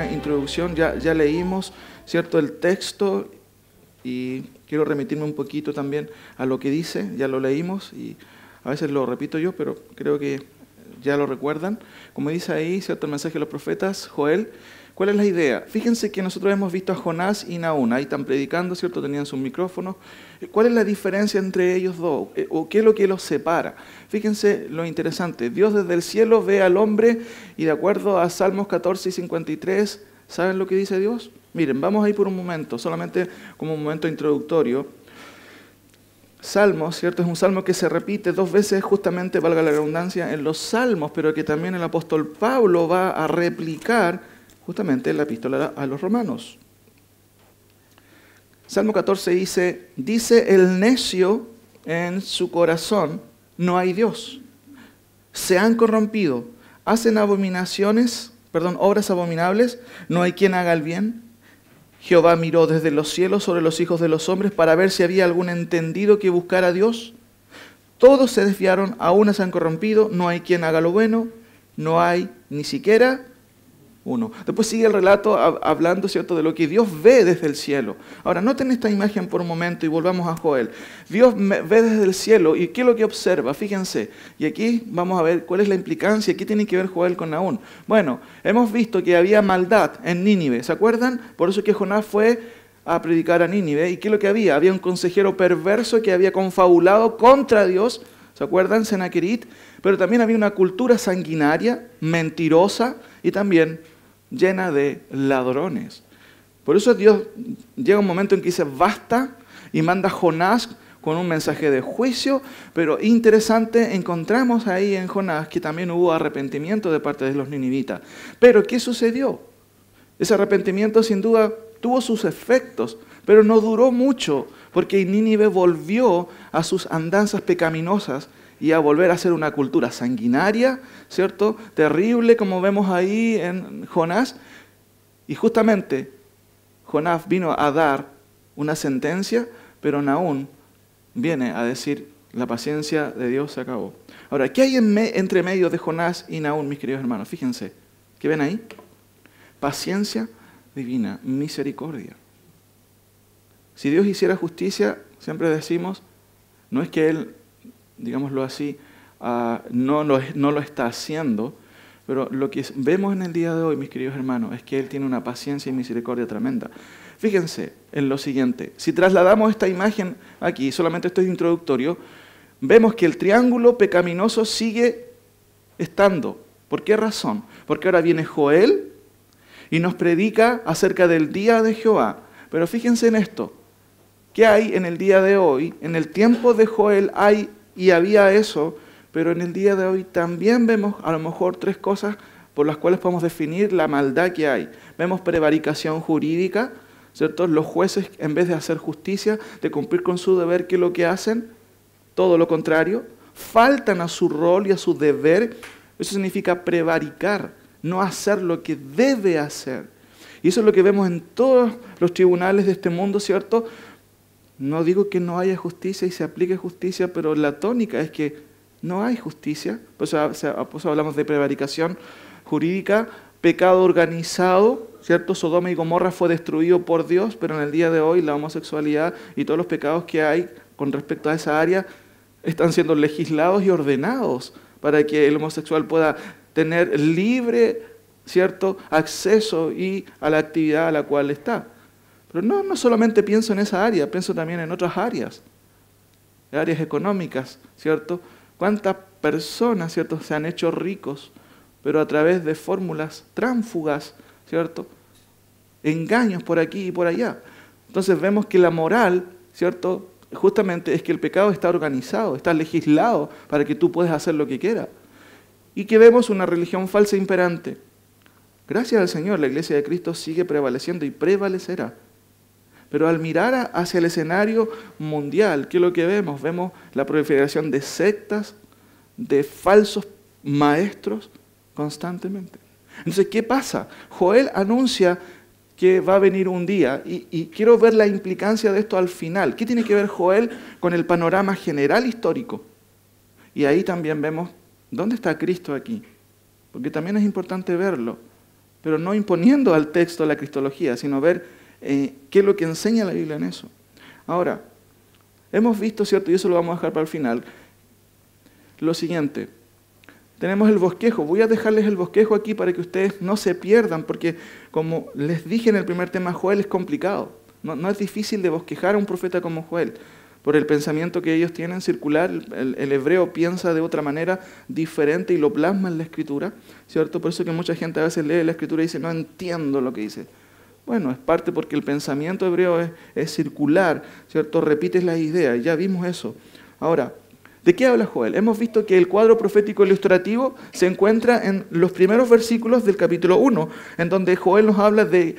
pequeña introducción. Ya leímos, ¿cierto?, el texto y quiero remitirme un poquito también a lo que dice. Ya lo leímos y a veces lo repito yo, pero creo que ya lo recuerdan. Como dice ahí, ¿cierto?, el mensaje de los profetas, Joel. ¿Cuál es la idea? Fíjense que nosotros hemos visto a Jonás y Nahum, ahí están predicando, ¿cierto?, tenían sus micrófonos. ¿Cuál es la diferencia entre ellos dos? ¿O qué es lo que los separa? Fíjense lo interesante, Dios desde el cielo ve al hombre y de acuerdo a Salmos 14 y 53, ¿saben lo que dice Dios? Miren, vamos ahí por un momento, solamente como un momento introductorio. Salmos, ¿cierto? Es un salmo que se repite 2 veces, justamente, valga la redundancia, en los salmos, pero que también el apóstol Pablo va a replicar justamente en la epístola a los romanos. Salmo 14 dice el necio en su corazón, no hay Dios. Se han corrompido, hacen obras abominables, no hay quien haga el bien. Jehová miró desde los cielos sobre los hijos de los hombres para ver si había algún entendido que buscara a Dios. Todos se desviaron, a una se han corrompido, no hay quien haga lo bueno, no hay ni siquiera uno. Después sigue el relato hablando, ¿cierto?, de lo que Dios ve desde el cielo. Ahora, noten esta imagen por un momento y volvamos a Joel. Dios ve desde el cielo y ¿qué es lo que observa? Fíjense. Y aquí vamos a ver cuál es la implicancia. ¿Qué tiene que ver Joel con Nahum? Bueno, hemos visto que había maldad en Nínive. ¿Se acuerdan? Por eso que Jonás fue a predicar a Nínive. ¿Y qué es lo que había? Había un consejero perverso que había confabulado contra Dios. ¿Se acuerdan? Senaquerit. Pero también había una cultura sanguinaria, mentirosa y también llena de ladrones. Por eso Dios llega un momento en que dice basta y manda a Jonás con un mensaje de juicio, pero interesante, encontramos ahí en Jonás que también hubo arrepentimiento de parte de los ninivitas. Pero ¿qué sucedió? Ese arrepentimiento sin duda tuvo sus efectos, pero no duró mucho, porque Nínive volvió a sus andanzas pecaminosas y a volver a ser una cultura sanguinaria, ¿cierto?, terrible, como vemos ahí en Jonás. Y justamente Jonás vino a dar una sentencia, pero Nahum viene a decir, la paciencia de Dios se acabó. Ahora, ¿qué hay entre medio de Jonás y Nahum, mis queridos hermanos? Fíjense, ¿qué ven ahí? Paciencia divina, misericordia. Si Dios hiciera justicia, siempre decimos, no es que Él, digámoslo así, no lo está haciendo, pero lo que vemos en el día de hoy, mis queridos hermanos, es que Él tiene una paciencia y misericordia tremenda. Fíjense en lo siguiente, si trasladamos esta imagen aquí, solamente esto es introductorio, vemos que el triángulo pecaminoso sigue estando. ¿Por qué razón? Porque ahora viene Joel y nos predica acerca del día de Jehová. Pero fíjense en esto, ¿qué hay en el día de hoy? En el tiempo de Joel hay y había eso, pero en el día de hoy también vemos a lo mejor 3 cosas por las cuales podemos definir la maldad que hay. Vemos prevaricación jurídica, ¿cierto? Los jueces, en vez de hacer justicia, de cumplir con su deber, ¿qué es lo que hacen? Todo lo contrario. Faltan a su rol y a su deber. Eso significa prevaricar, no hacer lo que debe hacer. Y eso es lo que vemos en todos los tribunales de este mundo, ¿cierto? No digo que no haya justicia y se aplique justicia, pero la tónica es que no hay justicia. Por eso hablamos de prevaricación jurídica, pecado organizado, ¿cierto? Sodoma y Gomorra fue destruido por Dios, pero en el día de hoy la homosexualidad y todos los pecados que hay con respecto a esa área están siendo legislados y ordenados para que el homosexual pueda tener libre, ¿cierto?, acceso y a la actividad a la cual está. Pero no solamente pienso en esa área, pienso también en otras áreas económicas, ¿cierto? ¿Cuántas personas, ¿cierto?, se han hecho ricos, pero a través de fórmulas tránsfugas, ¿cierto?, engaños por aquí y por allá. Entonces vemos que la moral, ¿cierto?, justamente es que el pecado está organizado, está legislado para que tú puedas hacer lo que quieras. Y que vemos una religión falsa e imperante. Gracias al Señor, la Iglesia de Cristo sigue prevaleciendo y prevalecerá. Pero al mirar hacia el escenario mundial, ¿qué es lo que vemos? Vemos la proliferación de sectas, de falsos maestros constantemente. Entonces, ¿qué pasa? Joel anuncia que va a venir un día y quiero ver la implicancia de esto al final. ¿Qué tiene que ver Joel con el panorama general histórico? Y ahí también vemos, ¿dónde está Cristo aquí? Porque también es importante verlo. pero no imponiendo al texto la cristología, sino ver qué es lo que enseña la Biblia en eso. Ahora, hemos visto, ¿cierto? Y eso lo vamos a dejar para el final. Lo siguiente, tenemos el bosquejo. Voy a dejarles el bosquejo aquí para que ustedes no se pierdan, porque como les dije en el primer tema, Joel es complicado. No es difícil de bosquejar a un profeta como Joel, por el pensamiento que ellos tienen circular. El hebreo piensa de otra manera diferente y lo plasma en la Escritura, ¿cierto? Por eso que mucha gente a veces lee la Escritura y dice, no entiendo lo que dice. Bueno, es parte porque el pensamiento hebreo es circular, ¿cierto? Repites las ideas, ya vimos eso. Ahora, ¿de qué habla Joel? Hemos visto que el cuadro profético ilustrativo se encuentra en los primeros versículos del capítulo 1, en donde Joel nos habla de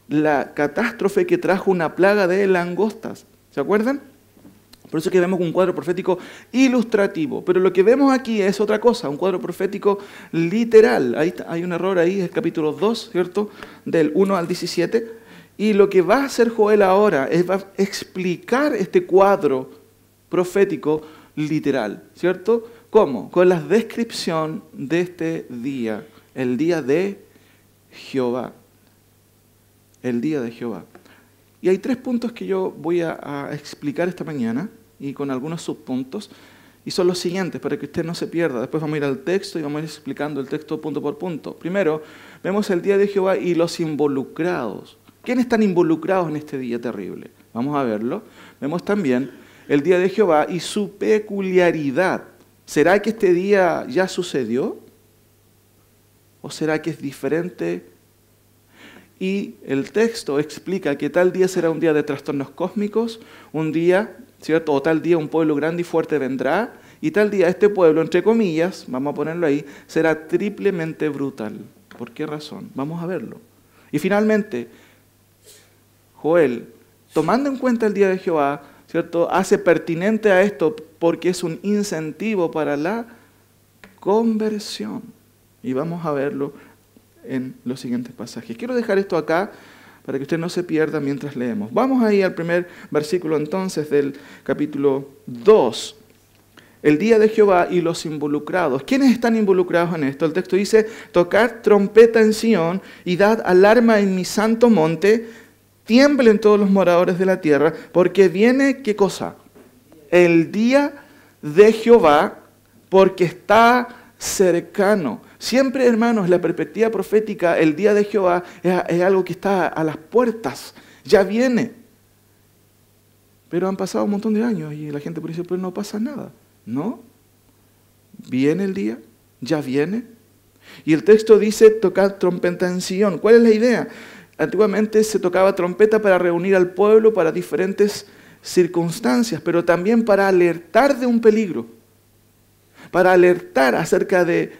la catástrofe que trajo una plaga de langostas. ¿Se acuerdan? Por eso que vemos un cuadro profético ilustrativo. Pero lo que vemos aquí es otra cosa, un cuadro profético literal. Ahí hay un error ahí, es el capítulo 2, ¿cierto? Del 1 al 17. Y lo que va a hacer Joel ahora es va a explicar este cuadro profético literal, ¿cierto? ¿Cómo? Con la descripción de este día, el día de Jehová. El día de Jehová. Y hay 3 puntos que yo voy a explicar esta mañana, y con algunos subpuntos, y son los siguientes, para que usted no se pierda. Después vamos a ir al texto y vamos a ir explicando el texto punto por punto. Primero, vemos el día de Jehová y los involucrados. ¿Quiénes están involucrados en este día terrible? Vamos a verlo. Vemos también el día de Jehová y su peculiaridad. ¿Será que este día ya sucedió? ¿O será que es diferente? Y el texto explica que tal día será un día de trastornos cósmicos, un día, ¿cierto? O tal día un pueblo grande y fuerte vendrá, y tal día este pueblo, entre comillas, vamos a ponerlo ahí, será triplemente brutal. ¿Por qué razón? Vamos a verlo. Y finalmente, Joel, tomando en cuenta el día de Jehová, ¿cierto? Hace pertinente a esto porque es un incentivo para la conversión. Y vamos a verlo en los siguientes pasajes. Quiero dejar esto acá para que usted no se pierda mientras leemos. Vamos ahí al primer versículo entonces del capítulo 2. El día de Jehová y los involucrados. ¿Quiénes están involucrados en esto? El texto dice, tocad trompeta en Sión y dad alarma en mi santo monte, tiemblen todos los moradores de la tierra, porque viene, ¿qué cosa? El día de Jehová, porque está cercano. Siempre, hermanos, la perspectiva profética, el día de Jehová es algo que está a las puertas, ya viene. Pero han pasado un montón de años y la gente por eso pues no pasa nada. ¿No? Viene el día, ya viene. Y el texto dice tocar trompeta en Sion. ¿Cuál es la idea? Antiguamente se tocaba trompeta para reunir al pueblo para diferentes circunstancias, pero también para alertar de un peligro, para alertar acerca de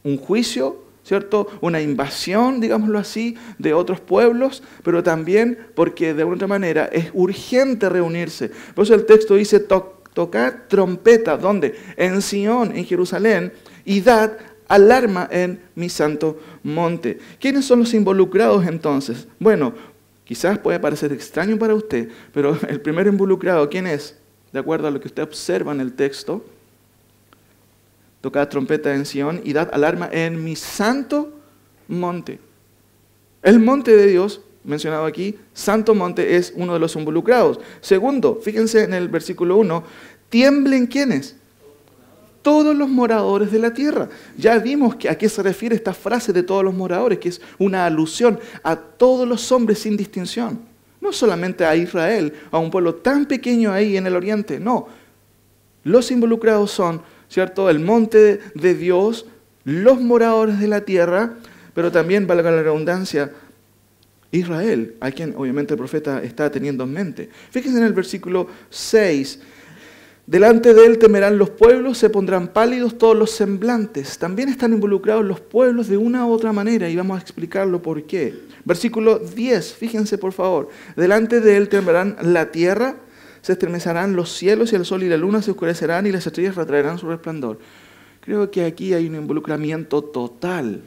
un juicio, ¿cierto? Una invasión, digámoslo así, de otros pueblos, pero también porque de alguna otra manera es urgente reunirse. Por eso el texto dice tocar trompeta, ¿dónde? En Sion, en Jerusalén, y dad alarma en mi santo monte. ¿Quiénes son los involucrados entonces? Bueno, quizás puede parecer extraño para usted, pero el primer involucrado, ¿quién es? De acuerdo a lo que usted observa en el texto, tocad trompeta en Sion y dad alarma en mi santo monte. El monte de Dios, mencionado aquí, santo monte, es uno de los involucrados. Segundo, fíjense en el versículo 1, tiemblen ¿quiénes? Todos los moradores de la tierra. Ya vimos a qué se refiere esta frase de todos los moradores, que es una alusión a todos los hombres sin distinción. No solamente a Israel, a un pueblo tan pequeño ahí en el oriente, no. Los involucrados son, ¿cierto?, el monte de Dios, los moradores de la tierra, pero también, valga la redundancia, Israel, a quien obviamente el profeta está teniendo en mente. Fíjense en el versículo 6. Delante de él temerán los pueblos, se pondrán pálidos todos los semblantes. También están involucrados los pueblos de una u otra manera y vamos a explicarlo por qué. Versículo 10, fíjense por favor. Delante de él temerán la tierra, se estremecerán los cielos y el sol y la luna se oscurecerán y las estrellas retraerán su resplandor. Creo que aquí hay un involucramiento total,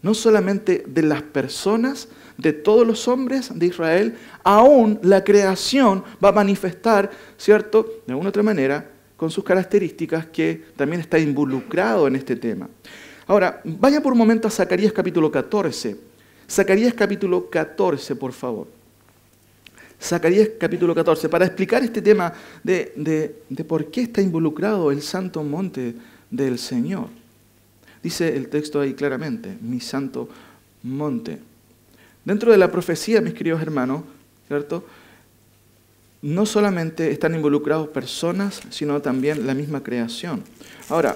no solamente de las personas, de todos los hombres de Israel, aún la creación va a manifestar, ¿cierto?, de alguna otra manera, con sus características, que también está involucrado en este tema. Ahora, vaya por un momento a Zacarías capítulo 14. Zacarías capítulo 14, por favor. Zacarías capítulo 14, para explicar este tema de por qué está involucrado el santo monte del Señor. Dice el texto ahí claramente, mi santo monte. Dentro de la profecía, mis queridos hermanos, ¿cierto?, no solamente están involucrados personas, sino también la misma creación. Ahora,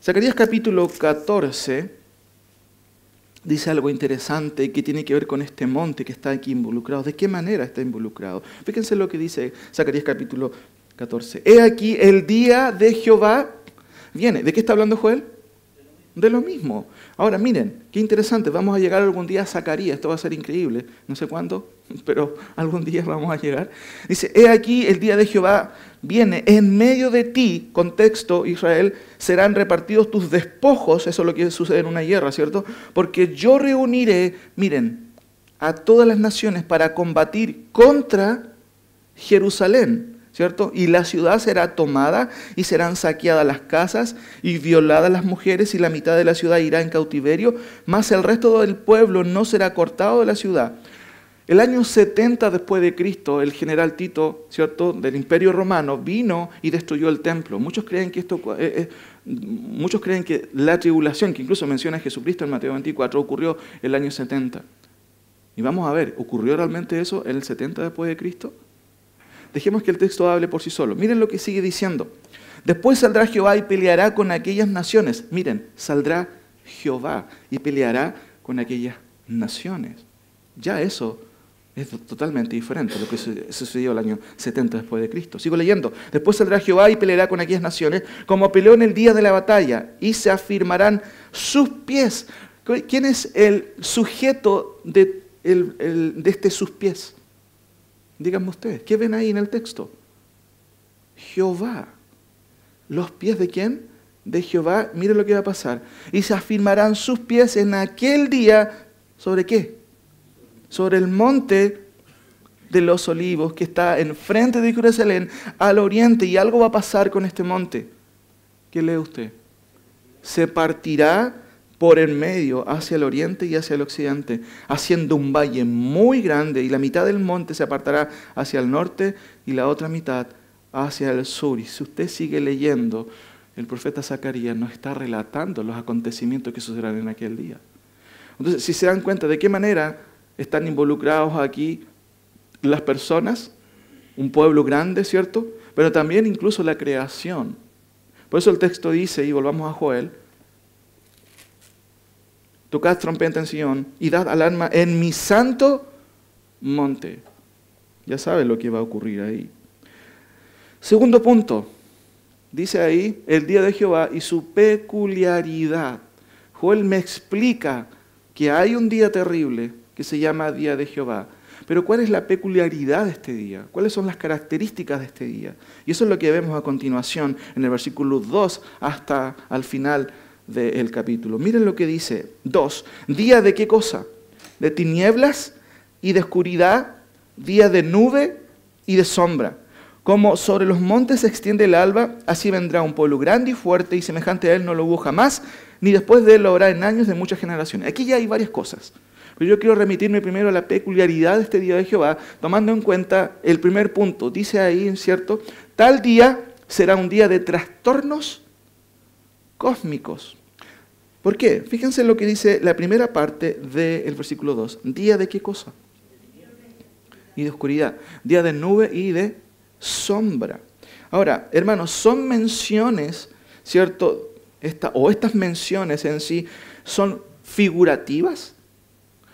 Zacarías capítulo 14 dice algo interesante que tiene que ver con este monte que está aquí involucrado. ¿De qué manera está involucrado? Fíjense lo que dice Zacarías capítulo 14. He aquí el día de Jehová viene. ¿De qué está hablando Joel? De lo mismo. Ahora miren, qué interesante, vamos a llegar algún día a Zacarías, esto va a ser increíble, no sé cuándo, pero algún día vamos a llegar. Dice, he aquí el día de Jehová viene, en medio de ti, contexto Israel, serán repartidos tus despojos, eso es lo que sucede en una guerra, ¿cierto? Porque yo reuniré, miren, a todas las naciones para combatir contra Jerusalén, ¿cierto? Y la ciudad será tomada y serán saqueadas las casas y violadas las mujeres y la mitad de la ciudad irá en cautiverio, mas el resto del pueblo no será cortado de la ciudad. El año 70 después de Cristo, el general Tito, ¿cierto?, del Imperio Romano, vino y destruyó el templo. Muchos creen que la tribulación, que incluso menciona Jesucristo en Mateo 24, ocurrió el año 70. Y vamos a ver, ¿ocurrió realmente eso en el 70 después de Cristo? Dejemos que el texto hable por sí solo. Miren lo que sigue diciendo. Después saldrá Jehová y peleará con aquellas naciones. Miren, saldrá Jehová y peleará con aquellas naciones. Ya eso es totalmente diferente a lo que sucedió el año 70 después de Cristo. Sigo leyendo. Después saldrá Jehová y peleará con aquellas naciones, como peleó en el día de la batalla, y se afirmarán sus pies. ¿Quién es el sujeto de este sus pies? Díganme ustedes, ¿qué ven ahí en el texto? Jehová. ¿Los pies de quién? De Jehová. Miren lo que va a pasar. Y se afirmarán sus pies en aquel día, ¿sobre qué? Sobre el monte de los olivos que está enfrente de Jerusalén, al oriente. Y algo va a pasar con este monte. ¿Qué lee usted? Se partirá por en medio, hacia el oriente y hacia el occidente, haciendo un valle muy grande, y la mitad del monte se apartará hacia el norte y la otra mitad hacia el sur. Y si usted sigue leyendo, el profeta Zacarías nos está relatando los acontecimientos que sucederán en aquel día. Entonces, si se dan cuenta de qué manera están involucrados aquí las personas, un pueblo grande, ¿cierto? Pero también incluso la creación. Por eso el texto dice, y volvamos a Joel, tocad trompeta en Sion y dad alarma en mi santo monte. Ya sabe lo que va a ocurrir ahí. Segundo punto, dice ahí el día de Jehová y su peculiaridad. Joel me explica que hay un día terrible que se llama día de Jehová. Pero ¿cuál es la peculiaridad de este día? ¿Cuáles son las características de este día? Y eso es lo que vemos a continuación en el versículo 2 hasta al final del capítulo. Miren lo que dice. 2. ¿Día de qué cosa? De tinieblas y de oscuridad, día de nube y de sombra. Como sobre los montes se extiende el alba, así vendrá un pueblo grande y fuerte, y semejante a él no lo hubo jamás, ni después de él lo habrá en años de muchas generaciones. Aquí ya hay varias cosas. Pero yo quiero remitirme primero a la peculiaridad de este día de Jehová, tomando en cuenta el primer punto. Dice ahí, ¿cierto? Tal día será un día de trastornos cósmicos. ¿Por qué? Fíjense lo que dice la primera parte del versículo 2. ¿Día de qué cosa? Y de oscuridad. Día de nube y de sombra. Ahora, hermanos, son menciones, ¿cierto? Estas menciones en sí son figurativas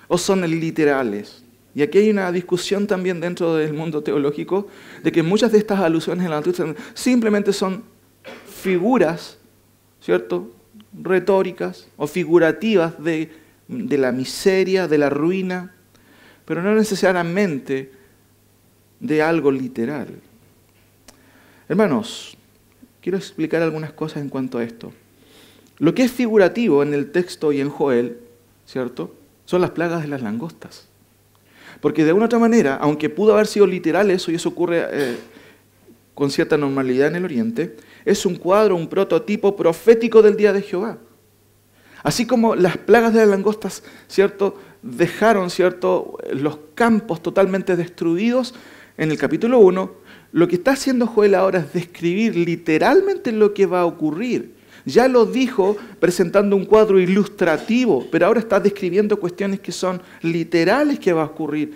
o son literales. Y aquí hay una discusión también dentro del mundo teológico de que muchas de estas alusiones en la Antiguo simplemente son figuras, ¿cierto?, retóricas o figurativas de la miseria, de la ruina, pero no necesariamente de algo literal. Hermanos, quiero explicar algunas cosas en cuanto a esto. Lo que es figurativo en el texto y en Joel, ¿cierto?, son las plagas de las langostas. Porque de una u otra manera, aunque pudo haber sido literal eso, y eso ocurre con cierta normalidad en el Oriente, es un cuadro, un prototipo profético del día de Jehová. Así como las plagas de las langostas, ¿cierto?, dejaron, ¿cierto?, los campos totalmente destruidos en el capítulo 1, lo que está haciendo Joel ahora es describir literalmente lo que va a ocurrir. Ya lo dijo presentando un cuadro ilustrativo, pero ahora está describiendo cuestiones que son literales que va a ocurrir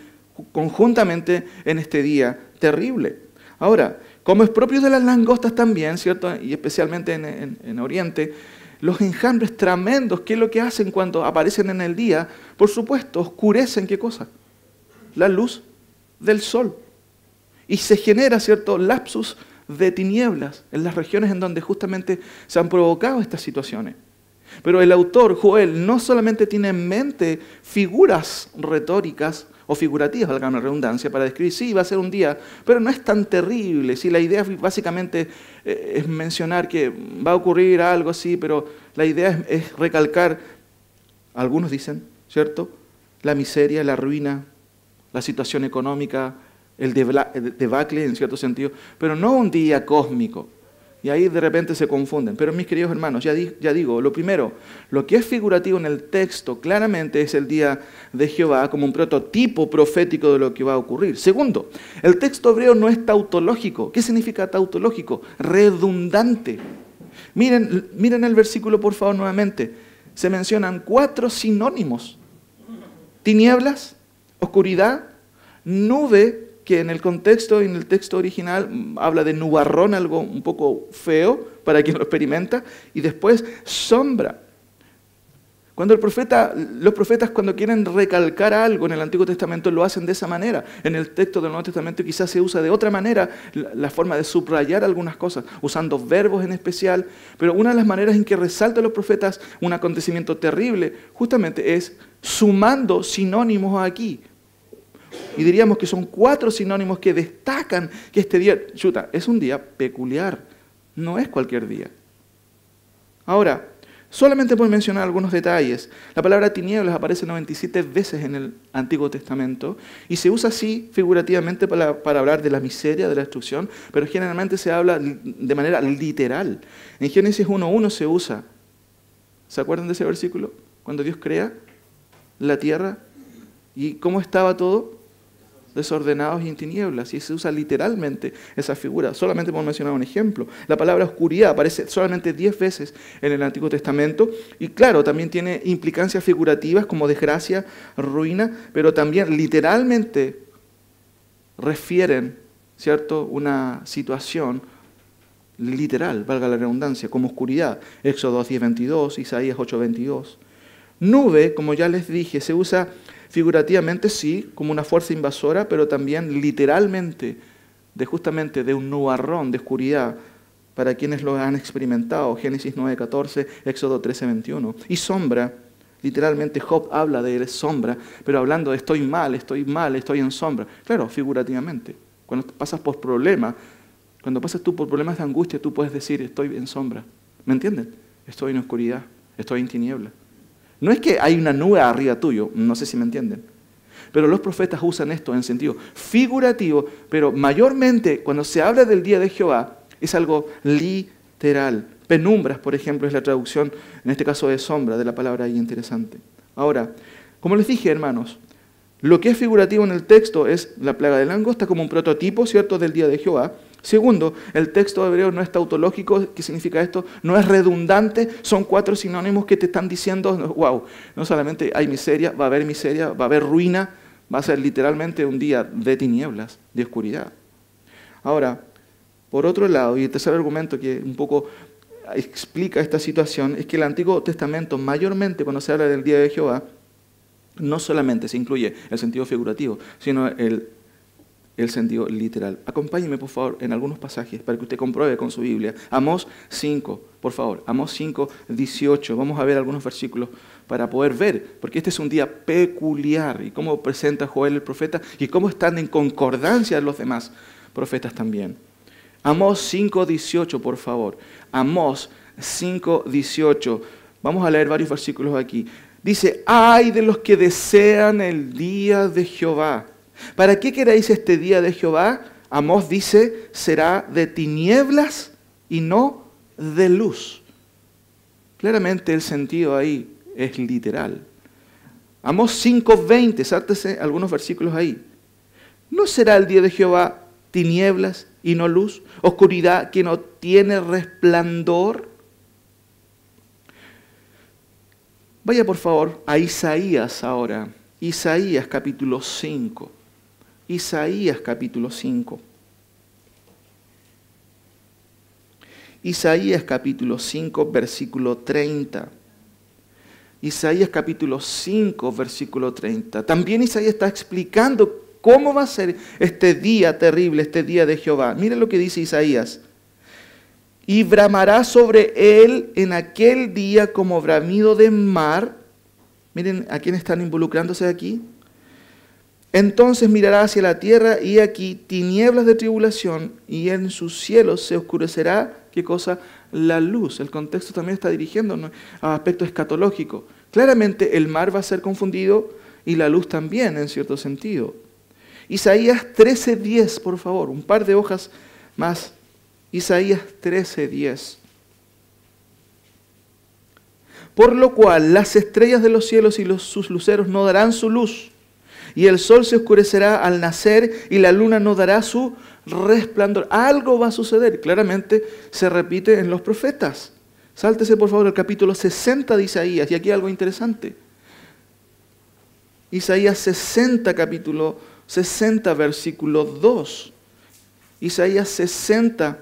conjuntamente en este día terrible. Ahora, como es propio de las langostas también, ¿cierto?, y especialmente en Oriente, los enjambres tremendos, ¿qué es lo que hacen cuando aparecen en el día? Por supuesto, oscurecen, ¿qué cosa? La luz del sol. Y se genera, ¿cierto?, lapsus de tinieblas en las regiones en donde justamente se han provocado estas situaciones. Pero el autor, Joel, no solamente tiene en mente figuras retóricas o figurativas, valga la redundancia, para describir, sí, va a ser un día, pero no es tan terrible. Sí, la idea básicamente es mencionar que va a ocurrir algo así, pero la idea es recalcar, algunos dicen, ¿cierto?, la miseria, la ruina, la situación económica, el debacle en cierto sentido, pero no un día cósmico. Y ahí de repente se confunden. Pero mis queridos hermanos, ya digo, lo primero, lo que es figurativo en el texto claramente es el día de Jehová como un prototipo profético de lo que va a ocurrir. Segundo, el texto hebreo no es tautológico. ¿Qué significa tautológico? Redundante. Miren el versículo por favor nuevamente. Se mencionan 4 sinónimos. Tinieblas, oscuridad, nube, que en el contexto, en el texto original, habla de nubarrón, algo un poco feo para quien lo experimenta, y después sombra. Cuando los profetas cuando quieren recalcar algo en el Antiguo Testamento lo hacen de esa manera. En el texto del Nuevo Testamento quizás se usa de otra manera la forma de subrayar algunas cosas, usando verbos en especial, pero una de las maneras en que resaltan los profetas un acontecimiento terrible justamente es sumando sinónimos aquí. Y diríamos que son 4 sinónimos que destacan que este día, es un día peculiar, no es cualquier día. Ahora, solamente por mencionar algunos detalles, la palabra tinieblas aparece 97 veces en el Antiguo Testamento y se usa así figurativamente para hablar de la miseria, de la destrucción, pero generalmente se habla de manera literal. En Génesis 1:1 se usa, ¿se acuerdan de ese versículo? Cuando Dios crea la tierra y cómo estaba todo desordenados y en tinieblas, y se usa literalmente esa figura. Solamente por mencionar un ejemplo. La palabra oscuridad aparece solamente 10 veces en el Antiguo Testamento, y claro, también tiene implicancias figurativas como desgracia, ruina, pero también literalmente refieren, ¿cierto?, una situación literal, valga la redundancia, como oscuridad. Éxodo 10:22, Isaías 8:22. Nube, como ya les dije, se usa figurativamente, sí, como una fuerza invasora, pero también literalmente, justamente de un nubarrón de oscuridad, para quienes lo han experimentado. Génesis 9:14, Éxodo 13:21. Y sombra, literalmente Job habla de sombra, pero hablando de estoy mal, estoy en sombra. Claro, figurativamente. Cuando pasas por problemas, cuando pasas tú por problemas de angustia, tú puedes decir estoy en sombra. ¿Me entienden? Estoy en oscuridad, estoy en tiniebla. No es que hay una nube arriba tuyo, no sé si me entienden. Pero los profetas usan esto en sentido figurativo, pero mayormente cuando se habla del día de Jehová es algo literal. Penumbras, por ejemplo, es la traducción, en este caso de sombra, de la palabra ahí interesante. Ahora, como les dije, hermanos, lo que es figurativo en el texto es la plaga de langosta como un prototipo, ¿cierto?, del día de Jehová. Segundo, el texto hebreo no es tautológico. ¿Qué significa esto? No es redundante, son 4 sinónimos que te están diciendo, wow, no solamente hay miseria, va a haber ruina, va a ser literalmente un día de tinieblas, de oscuridad. Ahora, por otro lado, y el tercer argumento que un poco explica esta situación, es que el Antiguo Testamento, mayormente cuando se habla del día de Jehová, no solamente se incluye el sentido figurativo, sino el sentido literal. Acompáñeme, por favor, en algunos pasajes para que usted compruebe con su Biblia. Amós 5, por favor. Amós 5, 18. Vamos a ver algunos versículos para poder ver, porque este es un día peculiar y cómo presenta Joel el profeta y cómo están en concordancia los demás profetas también. Amós 5, 18, por favor. Amós 5, 18. Vamos a leer varios versículos aquí. Dice, ¡ay de los que desean el día de Jehová! ¿Para qué queréis este día de Jehová? Amós dice, será de tinieblas y no de luz. Claramente el sentido ahí es literal. Amós 5:20, sáltese algunos versículos ahí. ¿No será el día de Jehová tinieblas y no luz, oscuridad que no tiene resplandor? Vaya por favor a Isaías ahora. Isaías capítulo 5. Isaías capítulo 5. Isaías capítulo 5, versículo 30. Isaías capítulo 5, versículo 30. También Isaías está explicando cómo va a ser este día terrible, este día de Jehová. Miren lo que dice Isaías. Y bramará sobre él en aquel día como bramido de mar. Miren a quién están involucrándose aquí. Entonces mirará hacia la tierra y aquí tinieblas de tribulación y en sus cielos se oscurecerá, ¿qué cosa? La luz. El contexto también está dirigiéndonos a aspectos escatológicos. Claramente el mar va a ser confundido y la luz también, en cierto sentido. Isaías 13:10, por favor, un par de hojas más. Isaías 13:10. Por lo cual las estrellas de los cielos y sus luceros no darán su luz, y el sol se oscurecerá al nacer, y la luna no dará su resplandor. Algo va a suceder, claramente se repite en los profetas. Sáltese por favor al capítulo 60 de Isaías, y aquí hay algo interesante. Isaías 60, capítulo 60, versículo 2. Isaías 60,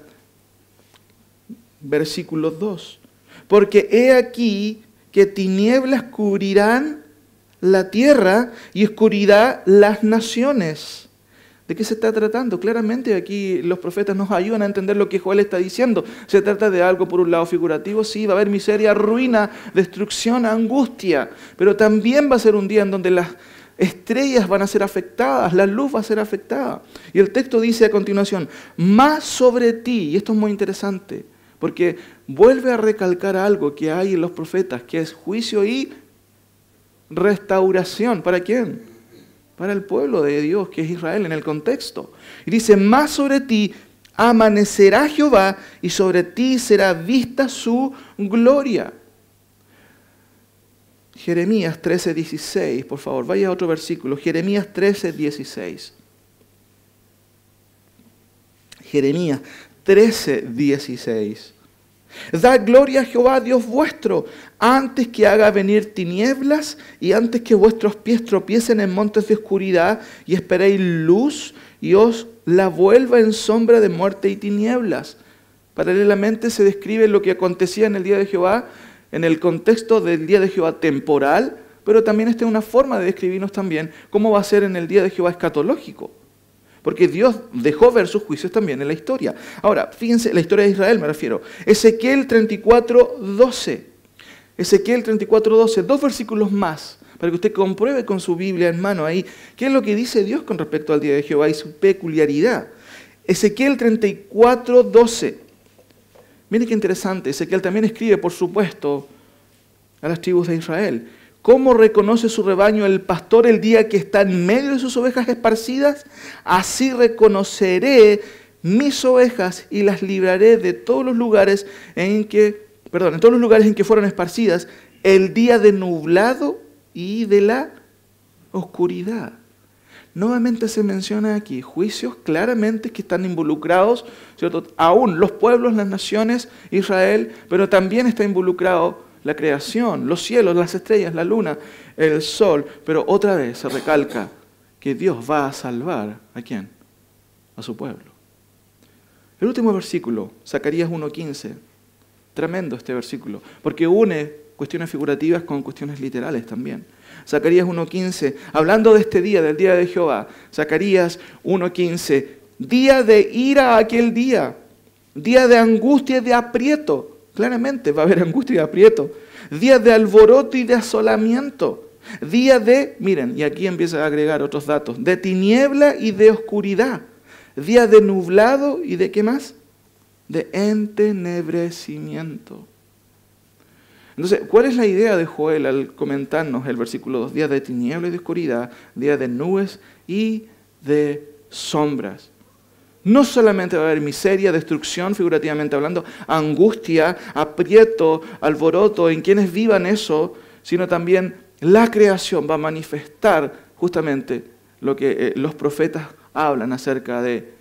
versículo 2. Porque he aquí que tinieblas cubrirán la tierra y oscuridad las naciones. ¿De qué se está tratando? Claramente aquí los profetas nos ayudan a entender lo que Joel está diciendo. Se trata de algo por un lado figurativo, sí, va a haber miseria, ruina, destrucción, angustia, pero también va a ser un día en donde las estrellas van a ser afectadas, la luz va a ser afectada. Y el texto dice a continuación, más sobre ti, y esto es muy interesante, porque vuelve a recalcar algo que hay en los profetas, que es juicio y restauración. ¿Para quién? Para el pueblo de Dios, que es Israel en el contexto. Y dice, más sobre ti amanecerá Jehová y sobre ti será vista su gloria. Jeremías 13:16, por favor, vaya a otro versículo. Jeremías 13:16. Jeremías 13:16. Da gloria a Jehová, Dios vuestro, antes que haga venir tinieblas y antes que vuestros pies tropiecen en montes de oscuridad y esperéis luz y os la vuelva en sombra de muerte y tinieblas. Paralelamente se describe lo que acontecía en el día de Jehová, en el contexto del día de Jehová temporal, pero también esta es una forma de describirnos también cómo va a ser en el día de Jehová escatológico. Porque Dios dejó ver sus juicios también en la historia. Ahora, fíjense, la historia de Israel me refiero. Ezequiel 34:12. Ezequiel 34:12, 2 versículos más, para que usted compruebe con su Biblia en mano ahí qué es lo que dice Dios con respecto al día de Jehová y su peculiaridad. Ezequiel 34:12. Mire qué interesante. Ezequiel también escribe, por supuesto, a las tribus de Israel. ¿Cómo reconoce su rebaño el pastor el día que está en medio de sus ovejas esparcidas? Así reconoceré mis ovejas y las libraré de todos los lugares en que fueron esparcidas, el día de nublado y de la oscuridad. Nuevamente se menciona aquí juicios claramente que están involucrados, ¿cierto? Aún los pueblos, las naciones, Israel, pero también está involucrado la creación, los cielos, las estrellas, la luna, el sol. Pero otra vez se recalca que Dios va a salvar ¿a quién? A su pueblo. El último versículo, Zacarías 1:15. Tremendo este versículo, porque une cuestiones figurativas con cuestiones literales también. Zacarías 1:15, hablando de este día, del día de Jehová. Zacarías 1:15, día de ira aquel día de angustia y de aprieto. Claramente va a haber angustia y aprieto. Día de alboroto y de asolamiento. Día de, miren, y aquí empieza a agregar otros datos, de tiniebla y de oscuridad. Día de nublado y de ¿qué más? De entenebrecimiento. Entonces, ¿cuál es la idea de Joel al comentarnos el versículo 2? Día de tiniebla y de oscuridad, día de nubes y de sombras. No solamente va a haber miseria, destrucción, figurativamente hablando, angustia, aprieto, alboroto, en quienes vivan eso, sino también la creación va a manifestar justamente lo que los profetas hablan acerca de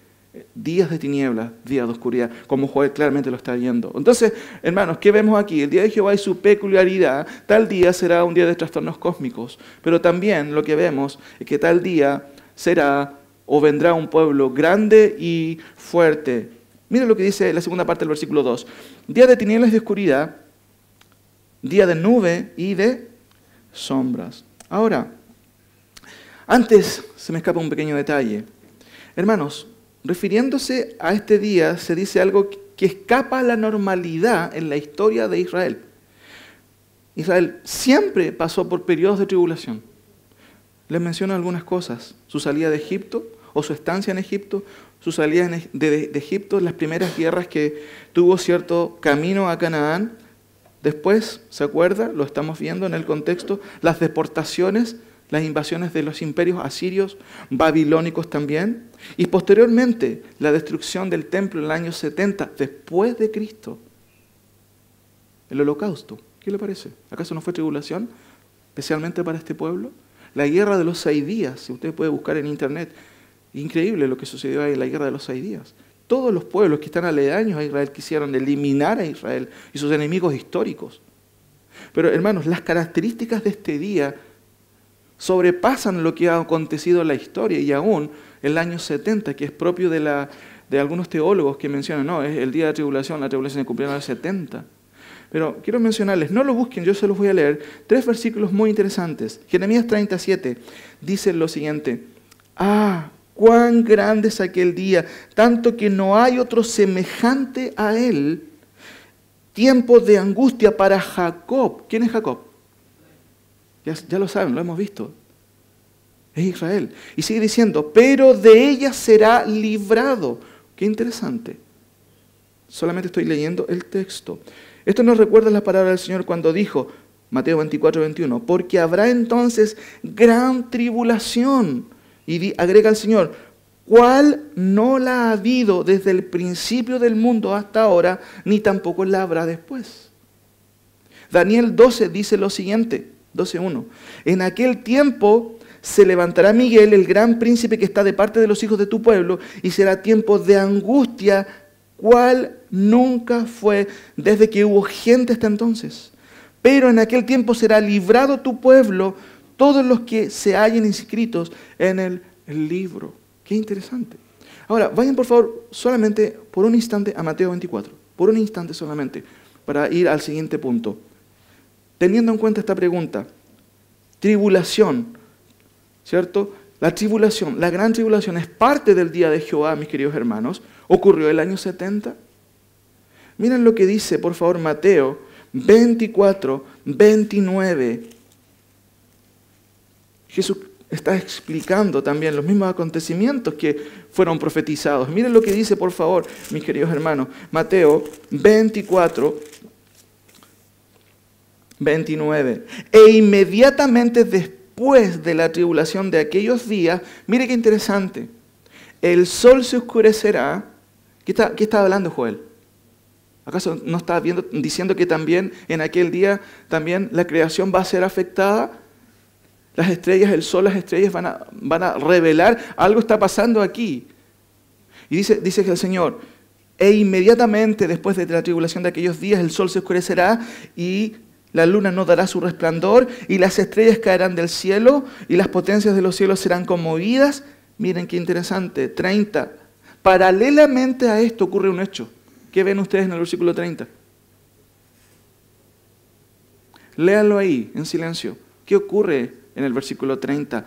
días de tinieblas, días de oscuridad, como Joel claramente lo está viendo. Entonces, hermanos, ¿qué vemos aquí? El día de Jehová y su peculiaridad, tal día será un día de trastornos cósmicos, pero también lo que vemos es que tal día será o vendrá un pueblo grande y fuerte. Miren lo que dice la segunda parte del versículo 2. Día de tinieblas y de oscuridad, día de nube y de sombras. Ahora, antes se me escapa un pequeño detalle. Hermanos, refiriéndose a este día, se dice algo que escapa a la normalidad en la historia de Israel. Israel siempre pasó por periodos de tribulación. Les menciono algunas cosas. Su salida de Egipto, o su estancia en Egipto, su salida de Egipto, las primeras guerras que tuvo cierto camino a Canaán. Después, ¿se acuerda? Lo estamos viendo en el contexto, las deportaciones, las invasiones de los imperios asirios, babilónicos también, y posteriormente la destrucción del templo en el año 70 después de Cristo. El holocausto, ¿qué le parece? ¿Acaso no fue tribulación especialmente para este pueblo? La guerra de los 6 días, si usted puede buscar en internet, increíble lo que sucedió ahí en la guerra de los 6 días. Todos los pueblos que están aledaños a Israel quisieron eliminar a Israel y sus enemigos históricos. Pero hermanos, las características de este día sobrepasan lo que ha acontecido en la historia, y aún el año 70, que es propio de algunos teólogos que mencionan, no, es el día de la tribulación se cumplió en el 70. Pero quiero mencionarles, no lo busquen, yo se los voy a leer, 3 versículos muy interesantes. Jeremías 37 dice lo siguiente: cuán grande es aquel día, tanto que no hay otro semejante a él, tiempo de angustia para Jacob. ¿Quién es Jacob? Ya lo saben, lo hemos visto. Es Israel. Y sigue diciendo, pero de ella será librado. Qué interesante. Solamente estoy leyendo el texto. Esto nos recuerda la palabra del Señor cuando dijo, Mateo 24, 21, porque habrá entonces gran tribulación. Y agrega el Señor, ¿cuál no la ha habido desde el principio del mundo hasta ahora, ni tampoco la habrá después? Daniel 12 dice lo siguiente, 12:1. En aquel tiempo se levantará Miguel, el gran príncipe que está de parte de los hijos de tu pueblo, y será tiempo de angustia, cual nunca fue desde que hubo gente hasta entonces. Pero en aquel tiempo será librado tu pueblo, todos los que se hallen inscritos en el libro. Qué interesante. Ahora, vayan por favor solamente por un instante a Mateo 24. Por un instante solamente, para ir al siguiente punto. Teniendo en cuenta esta pregunta, tribulación, ¿cierto? La tribulación, la gran tribulación es parte del día de Jehová, mis queridos hermanos. ¿Ocurrió el año 70? Miren lo que dice, por favor, Mateo 24, 29. Jesús está explicando también los mismos acontecimientos que fueron profetizados. Miren lo que dice, por favor, mis queridos hermanos. Mateo 24, 29. E inmediatamente después de la tribulación de aquellos días, mire qué interesante, el sol se oscurecerá. ¿Qué está hablando Joel? ¿Acaso no está diciendo que también en aquel día también la creación va a ser afectada? Las estrellas, el sol, las estrellas van a revelar, algo está pasando aquí. Y dice que el Señor, e inmediatamente después de la tribulación de aquellos días, el sol se oscurecerá y la luna no dará su resplandor, y las estrellas caerán del cielo, y las potencias de los cielos serán conmovidas. Miren qué interesante, 30. Paralelamente a esto ocurre un hecho. ¿Qué ven ustedes en el versículo 30? Léanlo ahí, en silencio. ¿Qué ocurre en el versículo 30?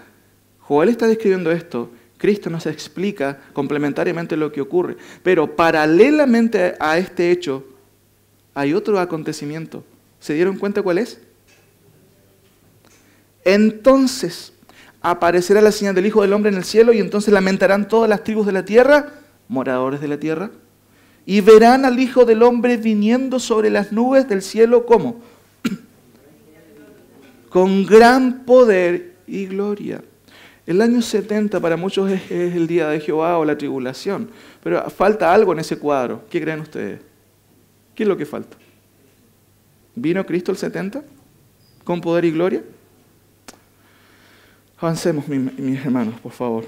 Joel está describiendo esto. Cristo nos explica complementariamente lo que ocurre. Pero paralelamente a este hecho, hay otro acontecimiento. ¿Se dieron cuenta cuál es? Entonces aparecerá la señal del Hijo del Hombre en el cielo, y entonces lamentarán todas las tribus de la tierra, moradores de la tierra, y verán al Hijo del Hombre viniendo sobre las nubes del cielo, ¿cómo? Con gran poder y gloria. El año 70 para muchos es el día de Jehová o la tribulación, pero falta algo en ese cuadro. ¿Qué creen ustedes? ¿Qué es lo que falta? ¿Vino Cristo el 70? con poder y gloria? Avancemos, mis hermanos, por favor.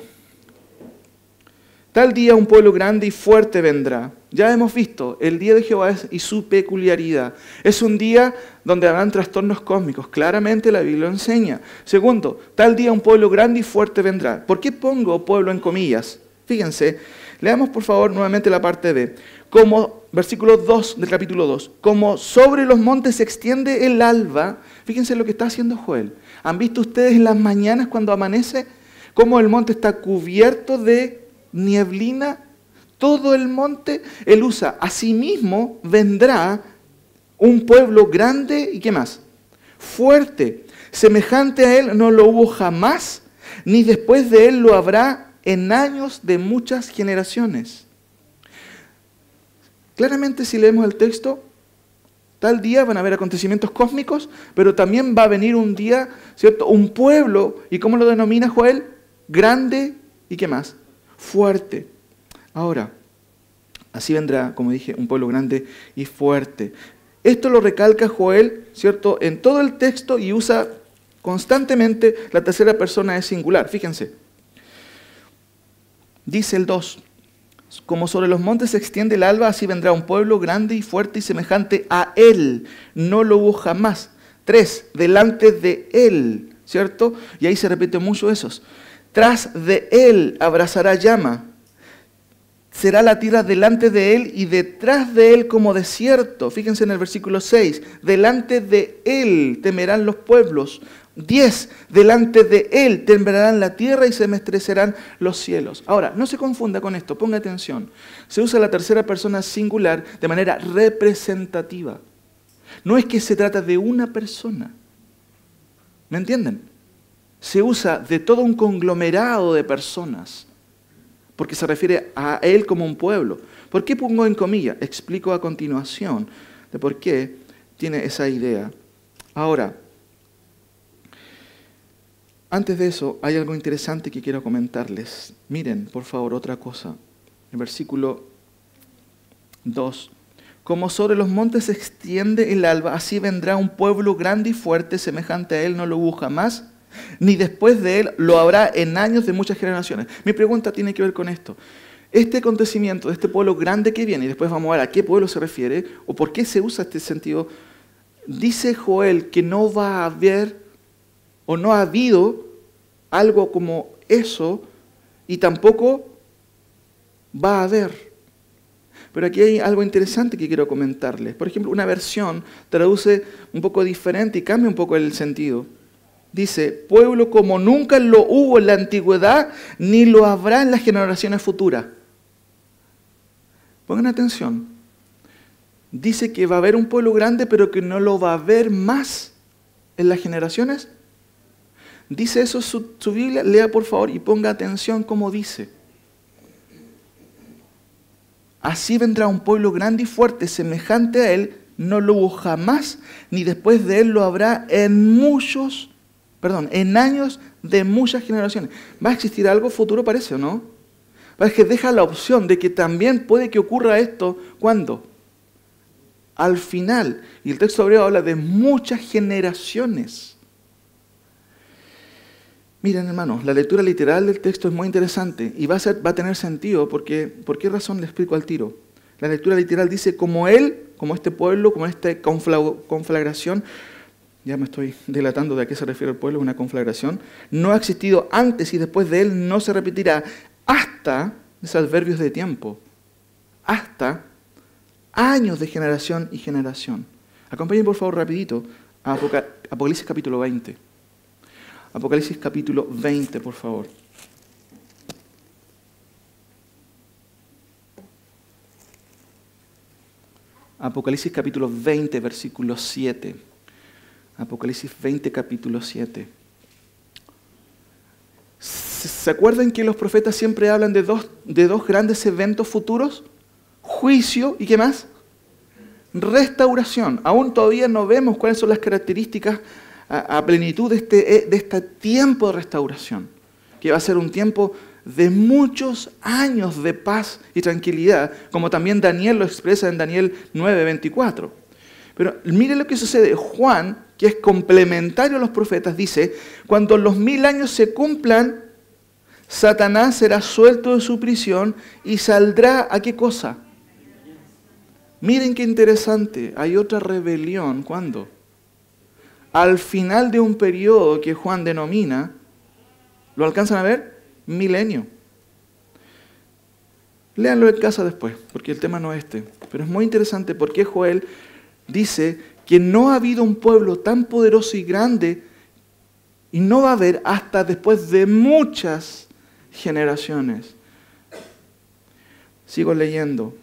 Tal día un pueblo grande y fuerte vendrá. Ya hemos visto, el día de Jehová y su peculiaridad. Es un día donde habrán trastornos cósmicos. Claramente la Biblia lo enseña. Segundo, tal día un pueblo grande y fuerte vendrá. ¿Por qué pongo pueblo en comillas? Fíjense, leamos por favor nuevamente la parte B. Como, versículo 2 del capítulo 2, como sobre los montes se extiende el alba. Fíjense lo que está haciendo Joel. ¿Han visto ustedes en las mañanas cuando amanece cómo el monte está cubierto de nieblina? Todo el monte, él usa, asimismo vendrá un pueblo grande y ¿qué más? Fuerte, semejante a él no lo hubo jamás, ni después de él lo habrá en años de muchas generaciones. Claramente si leemos el texto, tal día van a haber acontecimientos cósmicos, pero también va a venir un día, ¿cierto? Un pueblo, ¿y cómo lo denomina Joel? Grande y ¿qué más? Fuerte. Ahora, así vendrá, como dije, un pueblo grande y fuerte. Esto lo recalca Joel, ¿cierto?, en todo el texto y usa constantemente la tercera persona de singular. Fíjense. Dice el 2, como sobre los montes se extiende el alba, así vendrá un pueblo grande y fuerte y semejante a él. No lo hubo jamás. 3, delante de él, ¿cierto? Y ahí se repite mucho esos. Tras de él abrazará llama. Será la tierra delante de él y detrás de él como desierto. Fíjense en el versículo 6. Delante de él temerán los pueblos. 10. Delante de él temblarán la tierra y se estremecerán los cielos. Ahora, no se confunda con esto, ponga atención. Se usa la tercera persona singular de manera representativa. No es que se trata de una persona. ¿Me entienden? Se usa de todo un conglomerado de personas, porque se refiere a él como un pueblo. ¿Por qué pongo en comillas? Explico a continuación de por qué tiene esa idea. Ahora, antes de eso, hay algo interesante que quiero comentarles. Miren, por favor, otra cosa. El versículo 2. Como sobre los montes se extiende el alba, así vendrá un pueblo grande y fuerte, semejante a él no lo hubo jamás, ni después de él lo habrá en años de muchas generaciones. Mi pregunta tiene que ver con esto. Este acontecimiento de este pueblo grande que viene, y después vamos a ver a qué pueblo se refiere, o por qué se usa este sentido, dice Joel que no va a haber, o no ha habido, algo como eso, y tampoco va a haber. Pero aquí hay algo interesante que quiero comentarles. Por ejemplo, una versión traduce un poco diferente y cambia un poco el sentido. Dice, pueblo como nunca lo hubo en la antigüedad, ni lo habrá en las generaciones futuras. Pongan atención. Dice que va a haber un pueblo grande, pero que no lo va a haber más en las generaciones. Dice eso su Biblia, lea por favor y ponga atención cómo dice. Así vendrá un pueblo grande y fuerte, semejante a él, no lo hubo jamás, ni después de él lo habrá en años de muchas generaciones. ¿Va a existir algo futuro, parece o no? Parece que deja la opción de que también puede que ocurra esto, ¿cuándo? Al final. Y el texto hebreo habla de muchas generaciones. Miren, hermanos, la lectura literal del texto es muy interesante y va a tener sentido porque, ¿por qué razón le explico al tiro? La lectura literal dice, como él, como este pueblo, como esta conflagración, ya me estoy delatando de a qué se refiere el pueblo, una conflagración, no ha existido antes y después de él no se repetirá hasta, esos adverbios de tiempo, hasta años de generación y generación. Acompáñenme por favor rapidito a Apocalipsis capítulo 20. Apocalipsis capítulo 20, por favor. Apocalipsis capítulo 20, versículo 7. Apocalipsis 20, capítulo 7. ¿Se acuerdan que los profetas siempre hablan de dos grandes eventos futuros? Juicio y ¿qué más? Restauración. Aún todavía no vemos cuáles son las características a plenitud de este tiempo de restauración, que va a ser un tiempo de muchos años de paz y tranquilidad, como también Daniel lo expresa en Daniel 9:24. Pero mire lo que sucede. Juan, que es complementario a los profetas, dice, cuando los 1000 años se cumplan, Satanás será suelto de su prisión y saldrá ¿a qué cosa? Miren qué interesante, hay otra rebelión, ¿cuándo? Al final de un periodo que Juan denomina, ¿lo alcanzan a ver? Milenio. Léanlo en casa después, porque el tema no es este. Pero es muy interesante porque Joel dice que no ha habido un pueblo tan poderoso y grande y no va a haber hasta después de muchas generaciones. Sigo leyendo.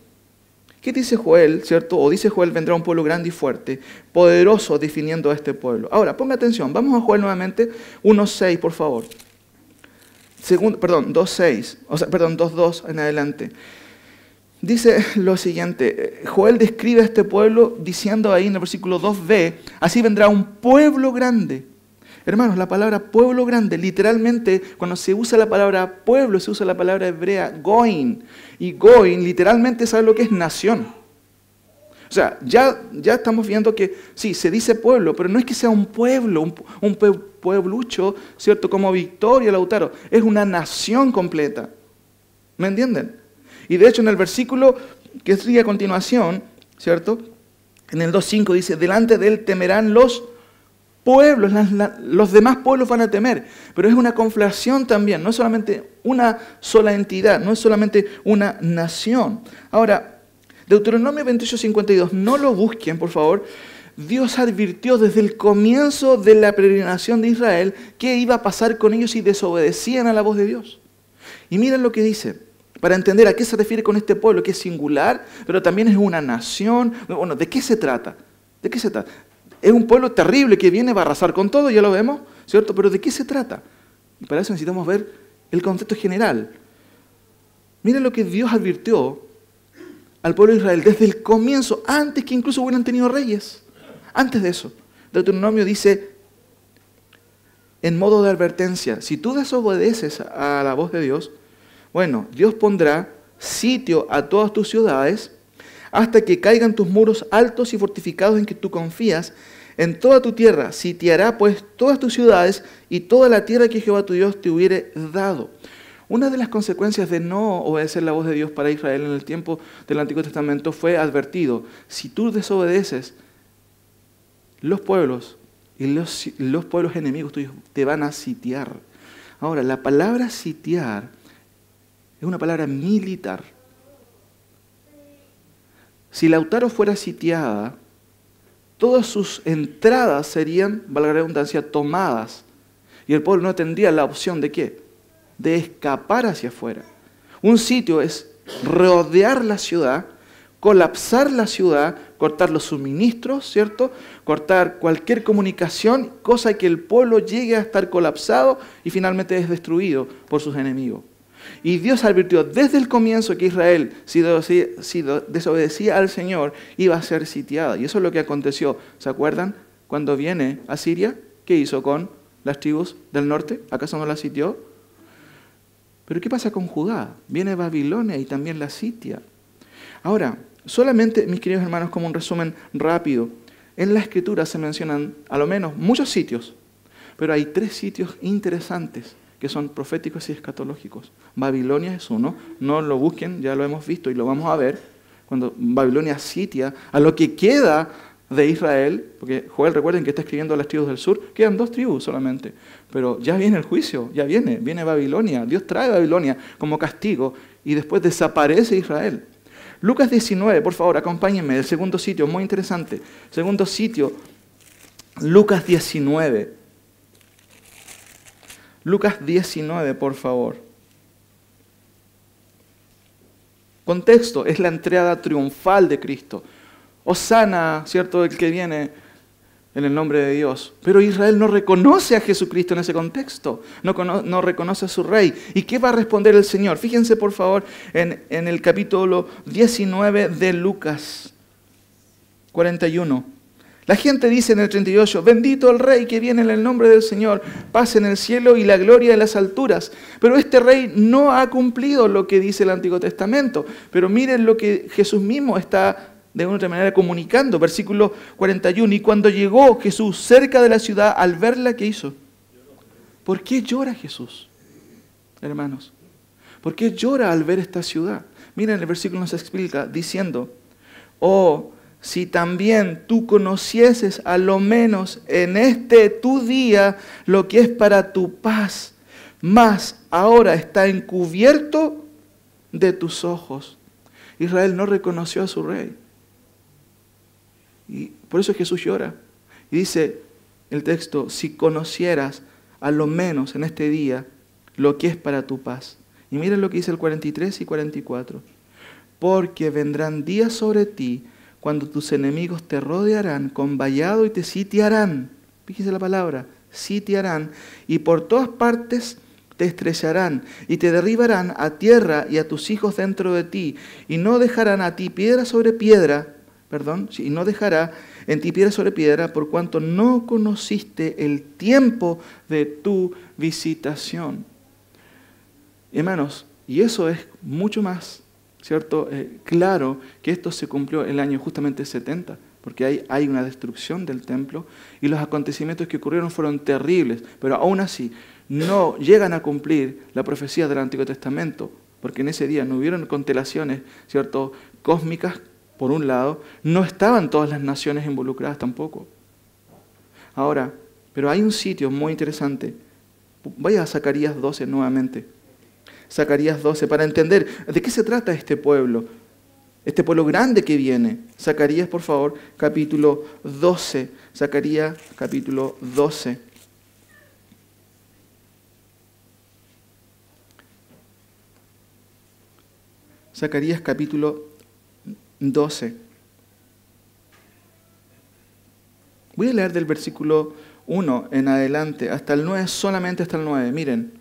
¿Qué dice Joel, cierto? O dice Joel, vendrá un pueblo grande y fuerte, poderoso, definiendo a este pueblo. Ahora, ponga atención, vamos a Joel nuevamente, 1.6, por favor. 2.6, 2.2 en adelante. Dice lo siguiente, Joel describe a este pueblo diciendo ahí en el versículo 2b, así vendrá un pueblo grande. Hermanos, la palabra pueblo grande, literalmente, cuando se usa la palabra pueblo, se usa la palabra hebrea goin. Y goin, literalmente, ¿sabe lo que es nación? O sea, ya estamos viendo que, sí, se dice pueblo, pero no es que sea un pueblo, un pueblucho, ¿cierto? Como Victoria, Lautaro. Es una nación completa. ¿Me entienden? Y de hecho, en el versículo que sigue a continuación, ¿cierto? En el 2.5 dice, delante de él temerán los pueblos, los demás pueblos van a temer, pero es una conflación también, no es solamente una sola entidad, no es solamente una nación. Ahora, Deuteronomio 28:52, no lo busquen, por favor. Dios advirtió desde el comienzo de la peregrinación de Israel qué iba a pasar con ellos si desobedecían a la voz de Dios. Y miren lo que dice, para entender a qué se refiere con este pueblo, que es singular, pero también es una nación. Bueno, ¿de qué se trata? ¿De qué se trata? Es un pueblo terrible que viene, va a arrasar con todo, ya lo vemos, ¿cierto? Pero ¿de qué se trata? Y para eso necesitamos ver el contexto general. Miren lo que Dios advirtió al pueblo de Israel desde el comienzo, antes que incluso hubieran tenido reyes. Antes de eso, Deuteronomio dice, en modo de advertencia, si tú desobedeces a la voz de Dios, bueno, Dios pondrá sitio a todas tus ciudades, hasta que caigan tus muros altos y fortificados en que tú confías, en toda tu tierra, sitiará pues todas tus ciudades y toda la tierra que Jehová tu Dios te hubiere dado. Una de las consecuencias de no obedecer la voz de Dios para Israel en el tiempo del Antiguo Testamento fue advertido, si tú desobedeces, los pueblos y los pueblos enemigos tuyos te van a sitiar. Ahora, la palabra sitiar es una palabra militar. Si Lautaro fuera sitiada, todas sus entradas serían, valga la redundancia, tomadas. Y el pueblo no tendría la opción de ¿qué? De escapar hacia afuera. Un sitio es rodear la ciudad, colapsar la ciudad, cortar los suministros, ¿cierto? Cortar cualquier comunicación, cosa que el pueblo llegue a estar colapsado y finalmente es destruido por sus enemigos. Y Dios advirtió desde el comienzo que Israel, si desobedecía al Señor, iba a ser sitiada. Y eso es lo que aconteció. ¿Se acuerdan? Cuando viene a Siria, ¿qué hizo con las tribus del norte? ¿Acaso no las sitió? Pero ¿qué pasa con Judá? Viene Babilonia y también la sitia. Ahora, solamente, mis queridos hermanos, como un resumen rápido, en la Escritura se mencionan a lo menos muchos sitios, pero hay 3 sitios interesantes que son proféticos y escatológicos. Babilonia es uno, no lo busquen, ya lo hemos visto y lo vamos a ver, cuando Babilonia sitia a lo que queda de Israel, porque Joel, recuerden que está escribiendo a las tribus del sur, quedan 2 tribus solamente, pero ya viene el juicio, ya viene Babilonia, Dios trae Babilonia como castigo y después desaparece Israel. Lucas 19, por favor, acompáñenme, el segundo sitio, muy interesante. Segundo sitio, Lucas 19. Lucas 19, por favor. Contexto, es la entrada triunfal de Cristo. Hosana, ¿cierto?, el que viene en el nombre de Dios. Pero Israel no reconoce a Jesucristo en ese contexto. No reconoce a su rey. ¿Y qué va a responder el Señor? Fíjense, por favor, en el capítulo 19 de Lucas 41. La gente dice en el 38, bendito el rey que viene en el nombre del Señor, paz en el cielo y la gloria en las alturas. Pero este rey no ha cumplido lo que dice el Antiguo Testamento. Pero miren lo que Jesús mismo está de una otra manera comunicando. Versículo 41, y cuando llegó Jesús cerca de la ciudad, al verla, ¿qué hizo? ¿Por qué llora Jesús, hermanos? ¿Por qué llora al ver esta ciudad? Miren, el versículo nos explica diciendo, oh, si también tú conocieses a lo menos en este tu día lo que es para tu paz, mas ahora está encubierto de tus ojos. Israel no reconoció a su rey. Y por eso Jesús llora. Y dice el texto, si conocieras a lo menos en este día lo que es para tu paz. Y miren lo que dice el 43 y 44. Porque vendrán días sobre ti cuando tus enemigos te rodearán con vallado y te sitiarán. Fíjese la palabra, sitiarán. Y por todas partes te estrellarán y te derribarán a tierra y a tus hijos dentro de ti. Y no dejarán a ti piedra sobre piedra, y no dejará en ti piedra sobre piedra por cuanto no conociste el tiempo de tu visitación. Hermanos, y eso es mucho más, ¿cierto? Claro que esto se cumplió el año justamente 70, porque hay una destrucción del templo y los acontecimientos que ocurrieron fueron terribles, pero aún así no llegan a cumplir la profecía del Antiguo Testamento, porque en ese día no hubieron constelaciones, ¿cierto?, cósmicas, por un lado, no estaban todas las naciones involucradas tampoco. Ahora, pero hay un sitio muy interesante. Vaya a Zacarías 12 nuevamente. Zacarías 12, para entender de qué se trata este pueblo grande que viene. Zacarías, por favor, capítulo 12. Zacarías, capítulo 12. Zacarías, capítulo 12. Voy a leer del versículo 1 en adelante, hasta el 9, solamente hasta el 9. Miren.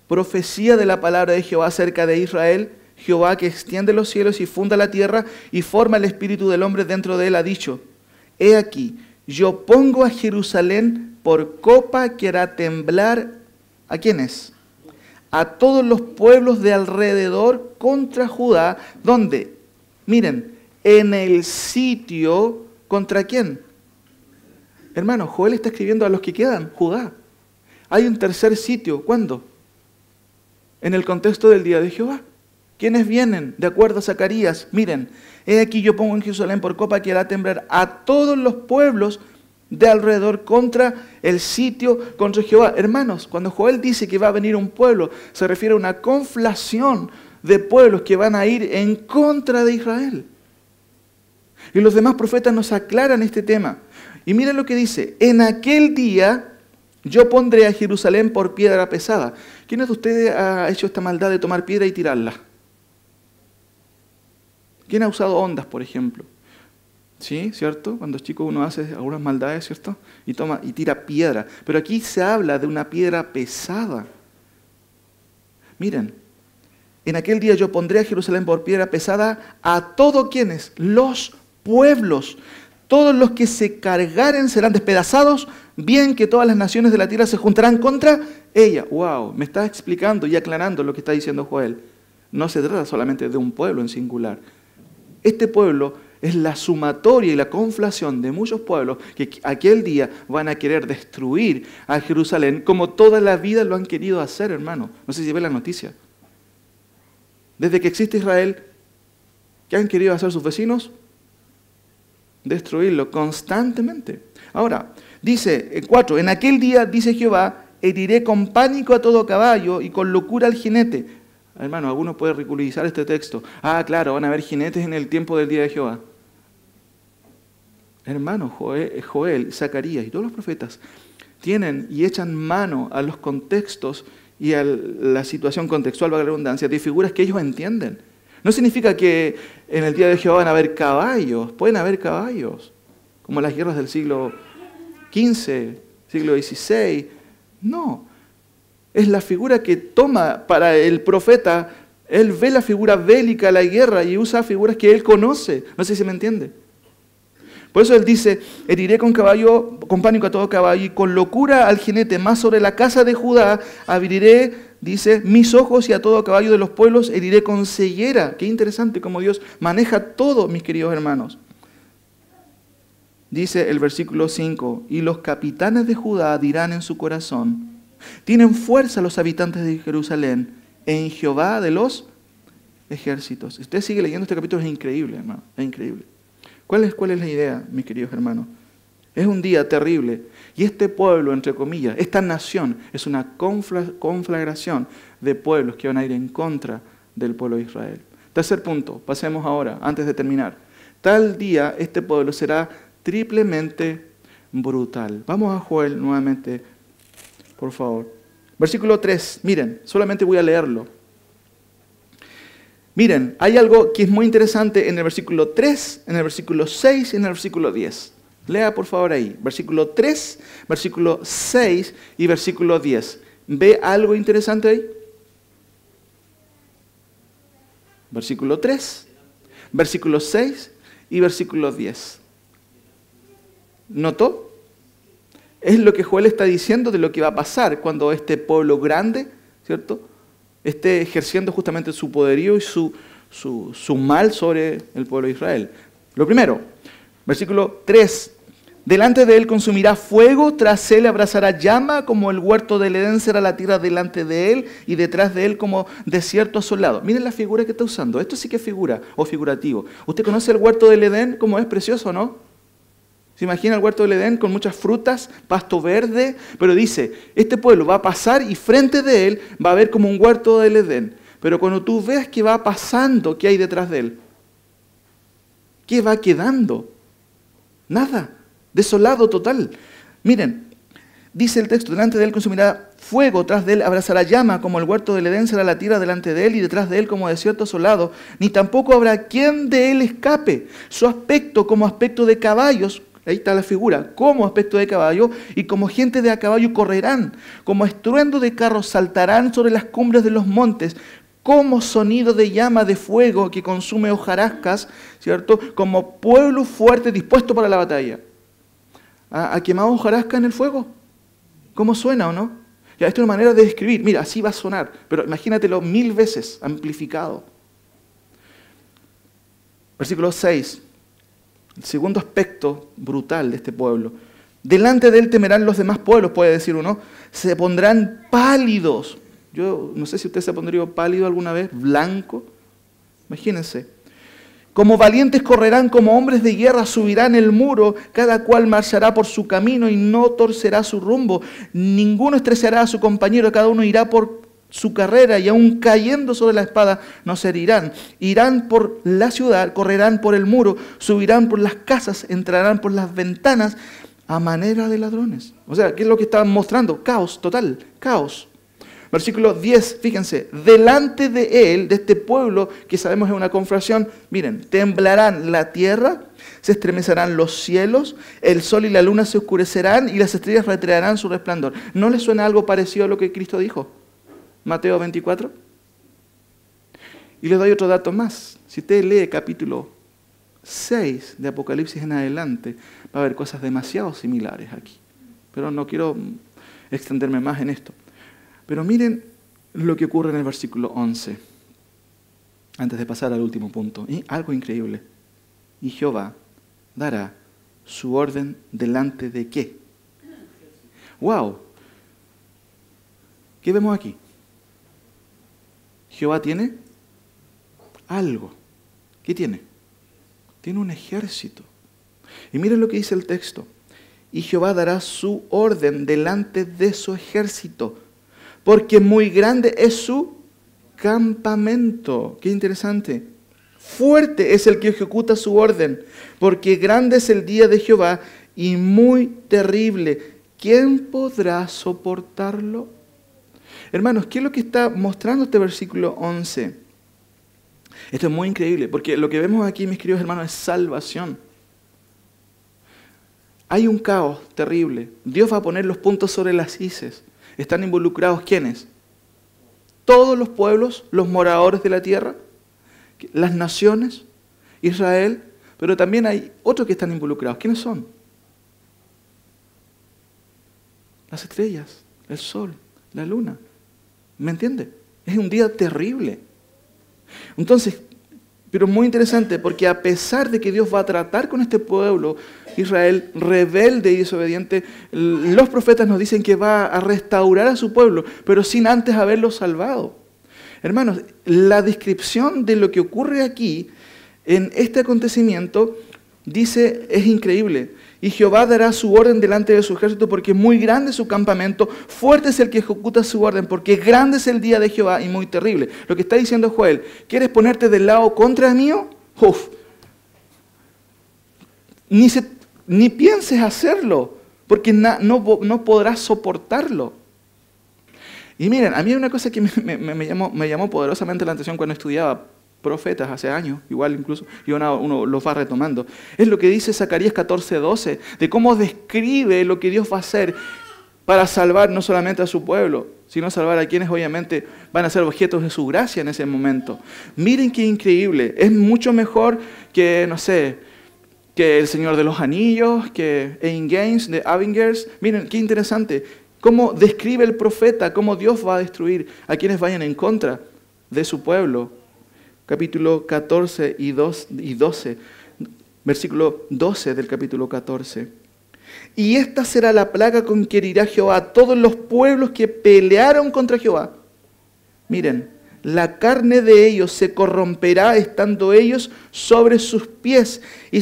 Profecía de la palabra de Jehová acerca de Israel, Jehová que extiende los cielos y funda la tierra y forma el espíritu del hombre dentro de él, ha dicho, he aquí, yo pongo a Jerusalén por copa que hará temblar, ¿a quiénes? A todos los pueblos de alrededor contra Judá, ¿dónde? Miren, en el sitio, ¿contra quién? Hermano, Joel está escribiendo a los que quedan, Judá. Hay un tercer sitio, ¿cuándo? En el contexto del día de Jehová. ¿Quiénes vienen? De acuerdo a Zacarías, miren, he aquí yo pongo en Jerusalén por copa que hará temblar a todos los pueblos de alrededor contra el sitio, contra Jehová. Hermanos, cuando Joel dice que va a venir un pueblo, se refiere a una conflación de pueblos que van a ir en contra de Israel. Y los demás profetas nos aclaran este tema. Y miren lo que dice, en aquel día yo pondré a Jerusalén por piedra pesada. ¿Quiénes de ustedes ha hecho esta maldad de tomar piedra y tirarla? ¿Quién ha usado ondas, por ejemplo? ¿Sí? ¿Cierto? Cuando es chico uno hace algunas maldades, ¿cierto? Y toma y tira piedra. Pero aquí se habla de una piedra pesada. Miren, en aquel día yo pondré a Jerusalén por piedra pesada a todos quienes, los pueblos, todos los que se cargaren serán despedazados, bien que todas las naciones de la tierra se juntarán contra ella. ¡Wow! Me está explicando y aclarando lo que está diciendo Joel. No se trata solamente de un pueblo en singular. Este pueblo es la sumatoria y la conflación de muchos pueblos que aquel día van a querer destruir a Jerusalén como toda la vida lo han querido hacer, hermano. No sé si ven la noticia. Desde que existe Israel, ¿qué han querido hacer sus vecinos? Destruirlo constantemente. Ahora, dice 4, en aquel día, dice Jehová, heriré con pánico a todo caballo y con locura al jinete. Hermano, algunos pueden ridiculizar este texto. Ah, claro, van a haber jinetes en el tiempo del día de Jehová. Hermano, Joel, Zacarías y todos los profetas tienen y echan mano a los contextos y a la situación contextual, valga la redundancia, de figuras que ellos entienden. No significa que en el día de Jehová van a haber caballos, pueden haber caballos, como las guerras del siglo XV, siglo XVI. No, es la figura que toma para el profeta, él ve la figura bélica, la guerra, y usa figuras que él conoce. No sé si me entiende. Por eso él dice, heriré con pánico a todo caballo y con locura al jinete, más sobre la casa de Judá abriré dice, mis ojos y a todo caballo de los pueblos heriré con ceguera. Qué interesante cómo Dios maneja todo, mis queridos hermanos. Dice el versículo 5, y los capitanes de Judá dirán en su corazón, tienen fuerza los habitantes de Jerusalén en Jehová de los ejércitos. Si usted sigue leyendo este capítulo, es increíble, hermano, es increíble. ¿Cuál es la idea, mis queridos hermanos? Es un día terrible. Y este pueblo, entre comillas, esta nación, es una conflagración de pueblos que van a ir en contra del pueblo de Israel. Tercer punto, pasemos ahora, antes de terminar. Tal día este pueblo será triplemente brutal. Vamos a Joel nuevamente, por favor. Versículo 3, miren, solamente voy a leerlo. Miren, hay algo que es muy interesante en el versículo 3, en el versículo 6 y en el versículo 10. Lea por favor ahí, versículo 3, versículo 6 y versículo 10. ¿Ve algo interesante ahí? Versículo 3, versículo 6 y versículo 10. ¿Notó? Es lo que Joel está diciendo de lo que va a pasar cuando este pueblo grande, ¿cierto?, esté ejerciendo justamente su poderío y su mal sobre el pueblo de Israel. Lo primero, versículo 3. Delante de él consumirá fuego, tras él abrazará llama, como el huerto del Edén será la tierra delante de él, y detrás de él como desierto asolado. Miren la figura que está usando. Esto sí que es figura o figurativo. ¿Usted conoce el huerto del Edén? ¿Cómo es precioso, no? ¿Se imagina el huerto del Edén con muchas frutas, pasto verde? Pero dice, este pueblo va a pasar y frente de él va a haber como un huerto del Edén. Pero cuando tú ves que va pasando, ¿qué hay detrás de él? ¿Qué va quedando? Nada. Desolado total. Miren, dice el texto, delante de él consumirá fuego, tras de él abrazará llama, como el huerto del Edén será la tierra delante de él, y detrás de él como desierto asolado, ni tampoco habrá quien de él escape. Su aspecto como aspecto de caballos, ahí está la figura, como aspecto de caballo, y como gente de a caballo correrán, como estruendo de carros saltarán sobre las cumbres de los montes, como sonido de llama de fuego que consume hojarascas, ¿cierto? Como pueblo fuerte dispuesto para la batalla. ¿Ha quemado hojarasca en el fuego? ¿Cómo suena o no? Ya, esto es una manera de describir. Mira, así va a sonar, pero imagínatelo 1000 veces amplificado. Versículo 6. El segundo aspecto brutal de este pueblo. Delante de él temerán los demás pueblos, puede decir uno. Se pondrán pálidos. Yo no sé si usted se ha pondría pálido alguna vez, blanco. Imagínense. Como valientes correrán, como hombres de guerra subirán el muro, cada cual marchará por su camino y no torcerá su rumbo. Ninguno estrechará a su compañero, cada uno irá por su carrera y aun cayendo sobre la espada no se herirán. Irán por la ciudad, correrán por el muro, subirán por las casas, entrarán por las ventanas a manera de ladrones. O sea, ¿qué es lo que estaban mostrando? Caos, total, caos. Versículo 10, fíjense, delante de él, de este pueblo que sabemos es una conflagración, miren, temblarán la tierra, se estremecerán los cielos, el sol y la luna se oscurecerán y las estrellas retraerán su resplandor. ¿No les suena algo parecido a lo que Cristo dijo? Mateo 24. Y les doy otro dato más. Si usted lee capítulo 6 de Apocalipsis en adelante, va a haber cosas demasiado similares aquí. Pero no quiero extenderme más en esto. Pero miren lo que ocurre en el versículo 11, antes de pasar al último punto. Y algo increíble. Y Jehová dará su orden delante de ¿qué? ¡Wow! ¿Qué vemos aquí? Jehová tiene algo. ¿Qué tiene? Tiene un ejército. Y miren lo que dice el texto. Y Jehová dará su orden delante de su ejército, porque muy grande es su campamento. Qué interesante. Fuerte es el que ejecuta su orden, porque grande es el día de Jehová y muy terrible. ¿Quién podrá soportarlo? Hermanos, ¿qué es lo que está mostrando este versículo 11? Esto es muy increíble, porque lo que vemos aquí, mis queridos hermanos, es salvación. Hay un caos terrible. Dios va a poner los puntos sobre las ises. ¿Están involucrados quiénes? Todos los pueblos, los moradores de la tierra, las naciones, Israel, pero también hay otros que están involucrados. ¿Quiénes son? Las estrellas, el sol, la luna. ¿Me entiende? Es un día terrible. Entonces, pero muy interesante, porque a pesar de que Dios va a tratar con este pueblo, Israel rebelde y desobediente, los profetas nos dicen que va a restaurar a su pueblo, pero sin antes haberlo salvado. Hermanos, la descripción de lo que ocurre aquí, en este acontecimiento, dice, es increíble. Y Jehová dará su orden delante de su ejército, porque muy grande es su campamento, fuerte es el que ejecuta su orden, porque grande es el día de Jehová y muy terrible. Lo que está diciendo Joel, ¿quieres ponerte del lado contra mío? Uf. Ni pienses hacerlo, porque no podrás soportarlo. Y miren, a mí hay una cosa que me llamó poderosamente la atención cuando estudiaba profetas hace años, igual incluso, y uno los va retomando. Es lo que dice Zacarías 14:12, de cómo describe lo que Dios va a hacer para salvar no solamente a su pueblo, sino salvar a quienes obviamente van a ser objetos de su gracia en ese momento. Miren qué increíble, es mucho mejor que, no sé, que El Señor de los Anillos, que End Games de Avengers. Miren qué interesante, cómo describe el profeta, cómo Dios va a destruir a quienes vayan en contra de su pueblo. Capítulo 14 y 12, versículo 12 del capítulo 14. Y esta será la plaga con que herirá Jehová a todos los pueblos que pelearon contra Jehová. Miren, la carne de ellos se corromperá estando ellos sobre sus pies y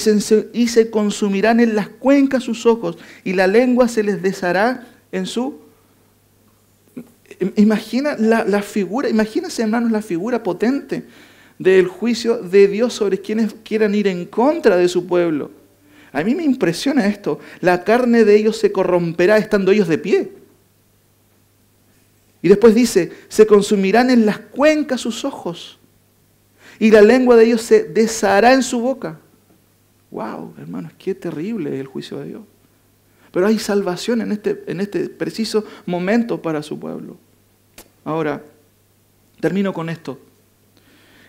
se consumirán en las cuencas sus ojos y la lengua se les deshará en su... Imagina la figura, imagínense hermanos la figura potente del juicio de Dios sobre quienes quieran ir en contra de su pueblo. A mí me impresiona esto. La carne de ellos se corromperá estando ellos de pie. Y después dice, se consumirán en las cuencas sus ojos y la lengua de ellos se deshará en su boca. Wow, hermanos, qué terrible es el juicio de Dios. Pero hay salvación en este preciso momento para su pueblo. Ahora, termino con esto.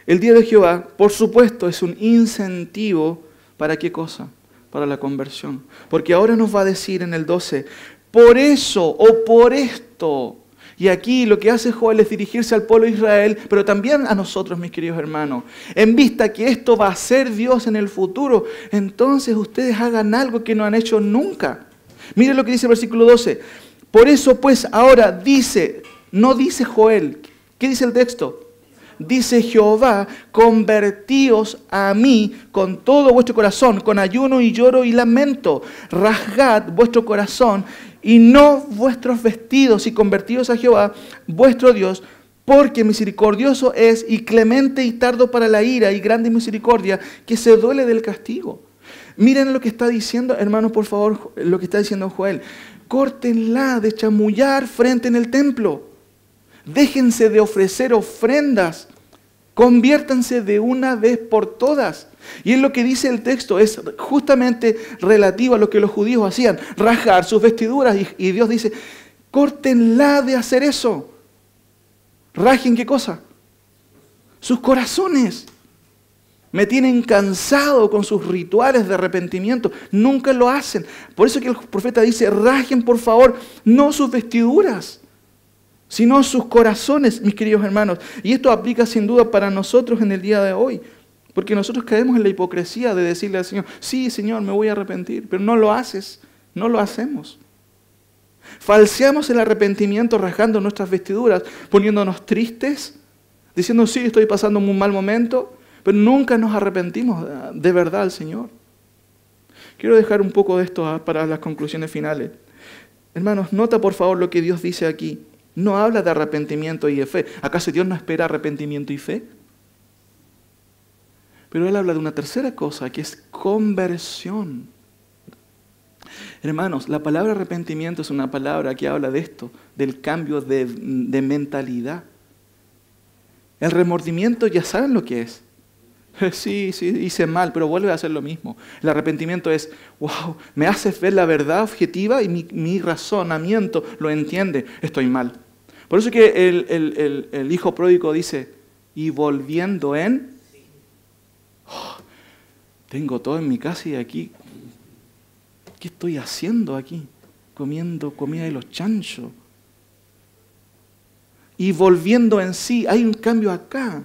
El día de Jehová, por supuesto, es un incentivo ¿para qué cosa? Para la conversión. Porque ahora nos va a decir en el 12, por eso o por esto. Y aquí lo que hace Joel es dirigirse al pueblo de Israel, pero también a nosotros, mis queridos hermanos. En vista que esto va a ser Dios en el futuro, entonces ustedes hagan algo que no han hecho nunca. Miren lo que dice el versículo 12. Por eso pues ahora dice, no dice Joel, ¿qué dice el texto? Dice Jehová, convertíos a mí con todo vuestro corazón, con ayuno y lloro y lamento. Rasgad vuestro corazón y no vuestros vestidos y convertíos a Jehová, vuestro Dios, porque misericordioso es y clemente y tardo para la ira y grande misericordia, que se duele del castigo. Miren lo que está diciendo, hermanos, por favor, lo que está diciendo Joel. Córtenla de chamullar frente en el templo. Déjense de ofrecer ofrendas. Conviértanse de una vez por todas. Y es lo que dice el texto, es justamente relativo a lo que los judíos hacían, rasgar sus vestiduras. Y Dios dice, córtenla de hacer eso. ¿Rajen qué cosa? Sus corazones. Me tienen cansado con sus rituales de arrepentimiento. Nunca lo hacen. Por eso que el profeta dice, rajen por favor, no sus vestiduras, sino sus corazones, mis queridos hermanos. Y esto aplica sin duda para nosotros en el día de hoy. Porque nosotros caemos en la hipocresía de decirle al Señor, sí, Señor, me voy a arrepentir. Pero no lo haces, no lo hacemos. Falseamos el arrepentimiento rasgando nuestras vestiduras, poniéndonos tristes, diciendo, sí, estoy pasando un mal momento, pero nunca nos arrepentimos de verdad al Señor. Quiero dejar un poco de esto para las conclusiones finales. Hermanos, nota por favor lo que Dios dice aquí. No habla de arrepentimiento y de fe. ¿Acaso Dios no espera arrepentimiento y fe? Pero Él habla de una tercera cosa, que es conversión. Hermanos, la palabra arrepentimiento es una palabra que habla de esto, del cambio de mentalidad. El remordimiento ya saben lo que es. Sí, hice mal, pero vuelve a hacer lo mismo. El arrepentimiento es, wow, me haces ver la verdad objetiva y mi razonamiento lo entiende, estoy mal. Por eso que el hijo pródigo dice, y volviendo tengo todo en mi casa y aquí, ¿qué estoy haciendo aquí? Comiendo comida de los chanchos. y volviendo en sí. Hay un cambio acá.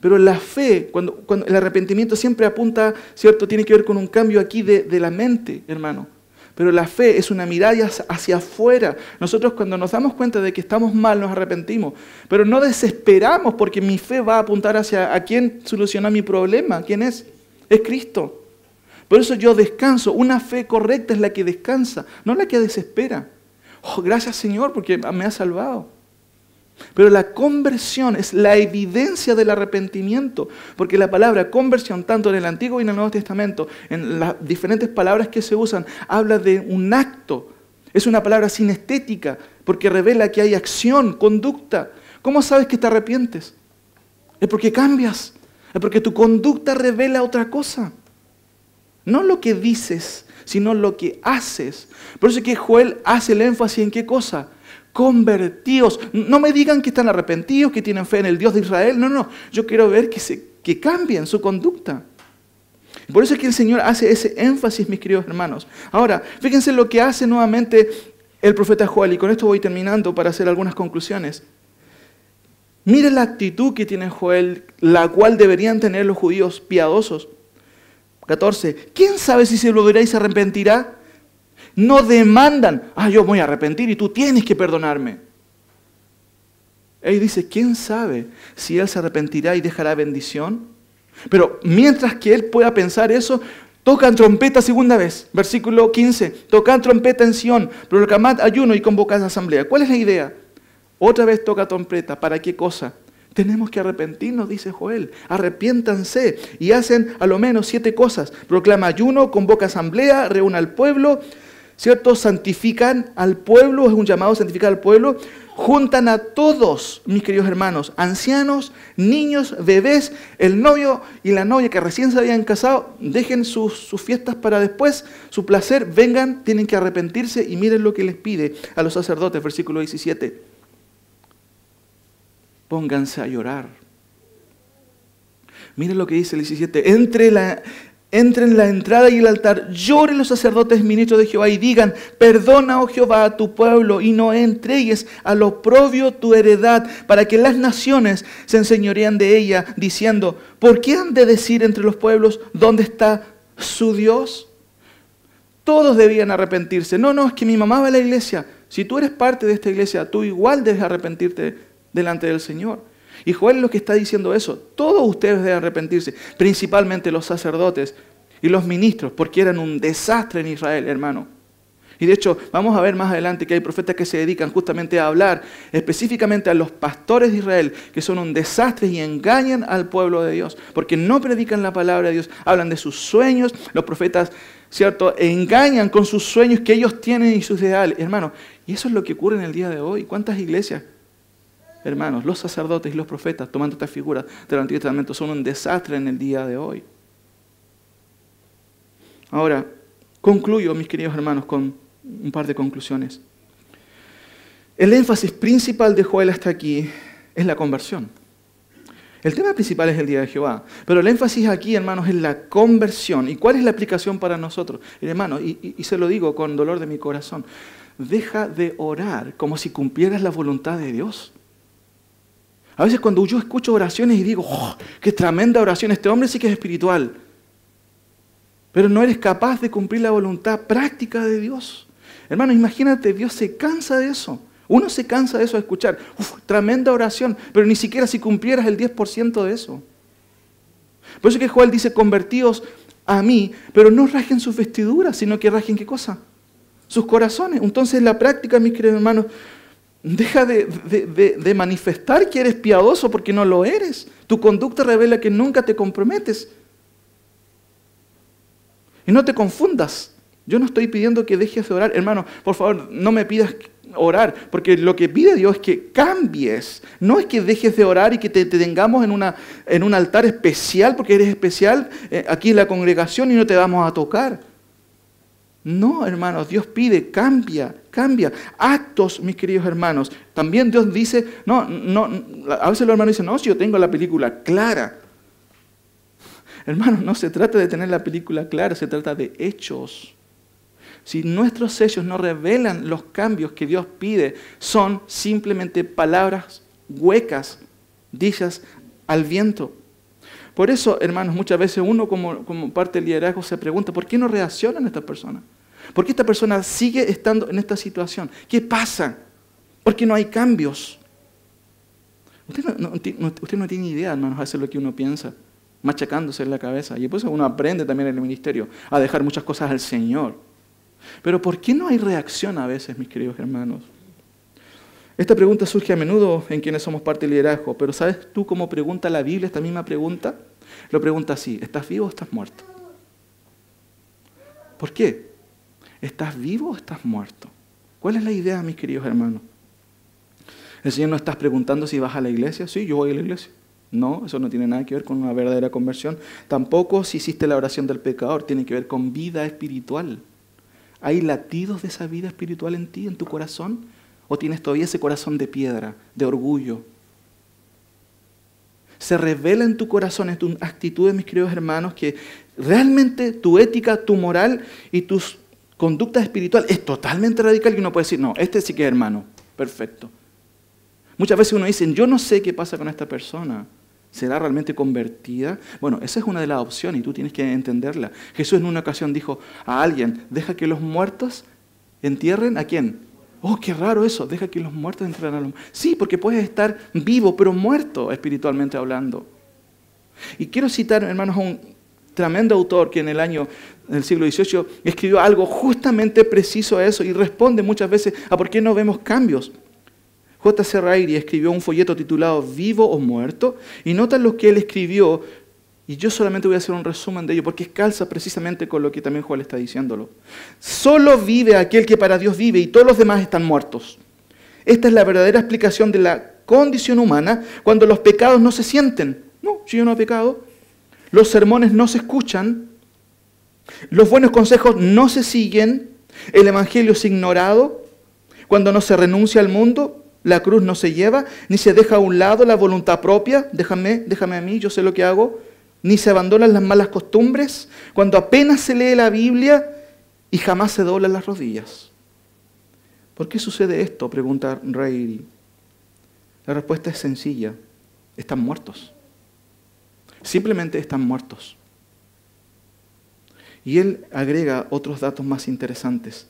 Pero la fe, cuando el arrepentimiento siempre apunta, ¿cierto? Tiene que ver con un cambio aquí de la mente, hermano. Pero la fe es una mirada hacia afuera. Nosotros cuando nos damos cuenta de que estamos mal, nos arrepentimos. Pero no desesperamos porque mi fe va a apuntar hacia a quién soluciona mi problema. ¿Quién es? Es Cristo. Por eso yo descanso. Una fe correcta es la que descansa, no la que desespera. Oh, gracias Señor porque me ha salvado. Pero la conversión es la evidencia del arrepentimiento, porque la palabra conversión, tanto en el Antiguo y en el Nuevo Testamento, en las diferentes palabras que se usan, habla de un acto. Es una palabra sinestética, porque revela que hay acción, conducta. ¿Cómo sabes que te arrepientes? Es porque cambias, es porque tu conducta revela otra cosa. No lo que dices, sino lo que haces. Por eso es que Joel hace el énfasis en qué cosa. Convertidos. No me digan que están arrepentidos, que tienen fe en el Dios de Israel. No. Yo quiero ver que cambien su conducta. Por eso es que el Señor hace ese énfasis, mis queridos hermanos. Ahora, fíjense lo que hace nuevamente el profeta Joel. Y con esto voy terminando para hacer algunas conclusiones. Miren la actitud que tiene Joel, la cual deberían tener los judíos piadosos. 14. ¿Quién sabe si se volverá y se arrepentirá? No demandan, yo voy a arrepentir y tú tienes que perdonarme. Él dice, ¿quién sabe si él se arrepentirá y dejará bendición? Pero mientras que él pueda pensar eso, tocan trompeta segunda vez. Versículo 15, tocan trompeta en Sión, proclamad ayuno y convocad asamblea. ¿Cuál es la idea? Otra vez toca trompeta. ¿Para qué cosa? Tenemos que arrepentirnos, dice Joel. Arrepiéntanse. Y hacen a lo menos 7 cosas. Proclama ayuno, convoca asamblea, reúne al pueblo, ¿cierto? Santifican al pueblo, es un llamado a santificar al pueblo. Juntan a todos, mis queridos hermanos, ancianos, niños, bebés, el novio y la novia que recién se habían casado, dejen sus fiestas para después, su placer, vengan, tienen que arrepentirse y miren lo que les pide a los sacerdotes, versículo 17. Pónganse a llorar. Miren lo que dice el 17. Entren la entrada y el altar, lloren los sacerdotes ministros de Jehová y digan, perdona, oh Jehová, a tu pueblo y no entregues al oprobio tu heredad, para que las naciones se enseñorean de ella, diciendo, ¿por qué han de decir entre los pueblos dónde está su Dios? Todos debían arrepentirse. No, es que mi mamá va a la iglesia. Si tú eres parte de esta iglesia, tú igual debes arrepentirte delante del Señor. Y Joel es lo que está diciendo eso. Todos ustedes deben arrepentirse, principalmente los sacerdotes y los ministros, porque eran un desastre en Israel, hermano. Y de hecho, vamos a ver más adelante que hay profetas que se dedican justamente a hablar específicamente a los pastores de Israel, que son un desastre y engañan al pueblo de Dios, porque no predican la palabra de Dios, hablan de sus sueños. Los profetas, ¿cierto?, engañan con sus sueños que ellos tienen y sus ideales, hermano. Y eso es lo que ocurre en el día de hoy. ¿Cuántas iglesias? Hermanos, los sacerdotes y los profetas, tomando estas figuras del Antiguo Testamento, son un desastre en el día de hoy. Ahora, concluyo, mis queridos hermanos, con un par de conclusiones. El énfasis principal de Joel hasta aquí es la conversión. El tema principal es el día de Jehová, pero el énfasis aquí, hermanos, es la conversión. ¿Y cuál es la aplicación para nosotros? Hermanos, y se lo digo con dolor de mi corazón, deja de orar como si cumplieras la voluntad de Dios. A veces cuando yo escucho oraciones y digo, qué tremenda oración, este hombre sí que es espiritual. Pero no eres capaz de cumplir la voluntad práctica de Dios. Hermano, imagínate, Dios se cansa de eso. Uno se cansa de eso de escuchar, tremenda oración, pero ni siquiera si cumplieras el 10% de eso. Por eso que Joel dice, convertíos a mí, pero no rasguen sus vestiduras, sino que rasguen ¿qué cosa? Sus corazones. Entonces la práctica, mis queridos hermanos, deja de manifestar que eres piadoso porque no lo eres. Tu conducta revela que nunca te comprometes. Y no te confundas. Yo no estoy pidiendo que dejes de orar. Hermano, por favor, no me pidas orar, porque lo que pide Dios es que cambies. No es que dejes de orar y que te tengamos en un altar especial, porque eres especial aquí en la congregación y no te vamos a tocar. No, hermanos, Dios pide, cambia. Actos, mis queridos hermanos. También Dios dice, a veces los hermanos dicen, si yo tengo la película clara. Hermanos, no se trata de tener la película clara, se trata de hechos. si nuestros sellos no revelan los cambios que Dios pide, son simplemente palabras huecas, dichas al viento. Por eso, hermanos, muchas veces uno como parte del liderazgo se pregunta, ¿por qué no reaccionan estas personas? ¿Por qué esta persona sigue estando en esta situación? ¿Qué pasa? ¿Por qué no hay cambios? Usted no tiene idea, hermanos, a veces lo que uno piensa, machacándose en la cabeza. Y por eso uno aprende también en el ministerio a dejar muchas cosas al Señor. Pero ¿por qué no hay reacción a veces, mis queridos hermanos? Esta pregunta surge a menudo en quienes somos parte del liderazgo, pero ¿sabes tú cómo pregunta la Biblia esta misma pregunta? Lo pregunta así, ¿estás vivo o estás muerto? ¿Por qué? ¿Estás vivo o estás muerto? ¿Cuál es la idea, mis queridos hermanos? El Señor no está preguntando si vas a la iglesia. Sí, yo voy a la iglesia. No, eso no tiene nada que ver con una verdadera conversión. Tampoco si hiciste la oración del pecador, tiene que ver con vida espiritual. ¿Hay latidos de esa vida espiritual en ti, en tu corazón? ¿O tienes todavía ese corazón de piedra, de orgullo? Se revela en tu corazón, en tus actitudes, mis queridos hermanos, que realmente tu ética, tu moral y tus conductas espirituales es totalmente radical y uno puede decir, no, este sí que es hermano, perfecto. Muchas veces uno dice, yo no sé qué pasa con esta persona. ¿Será realmente convertida? Bueno, esa es una de las opciones y tú tienes que entenderla. Jesús en una ocasión dijo a alguien, deja que los muertos entierren ¿a quién? Oh, qué raro eso, deja que los muertos entierren a los muertos. Sí, porque puedes estar vivo, pero muerto espiritualmente hablando. Y quiero citar, hermanos, a un tremendo autor que en el siglo XVIII escribió algo justamente preciso a eso y responde muchas veces a por qué no vemos cambios. J.C. Ryle escribió un folleto titulado Vivo o Muerto, y notan lo que él escribió, y yo solamente voy a hacer un resumen de ello, porque calza precisamente con lo que también Joel está diciéndolo. Solo vive aquel que para Dios vive, y todos los demás están muertos. Esta es la verdadera explicación de la condición humana cuando los pecados no se sienten. No, si yo no he pecado. Los sermones no se escuchan, los buenos consejos no se siguen, el evangelio es ignorado, cuando no se renuncia al mundo, la cruz no se lleva, ni se deja a un lado la voluntad propia, déjame a mí, yo sé lo que hago, ni se abandonan las malas costumbres, cuando apenas se lee la Biblia y jamás se doblan las rodillas. ¿Por qué sucede esto?, pregunta Rey. La respuesta es sencilla, están muertos. Simplemente están muertos. Y él agrega otros datos más interesantes.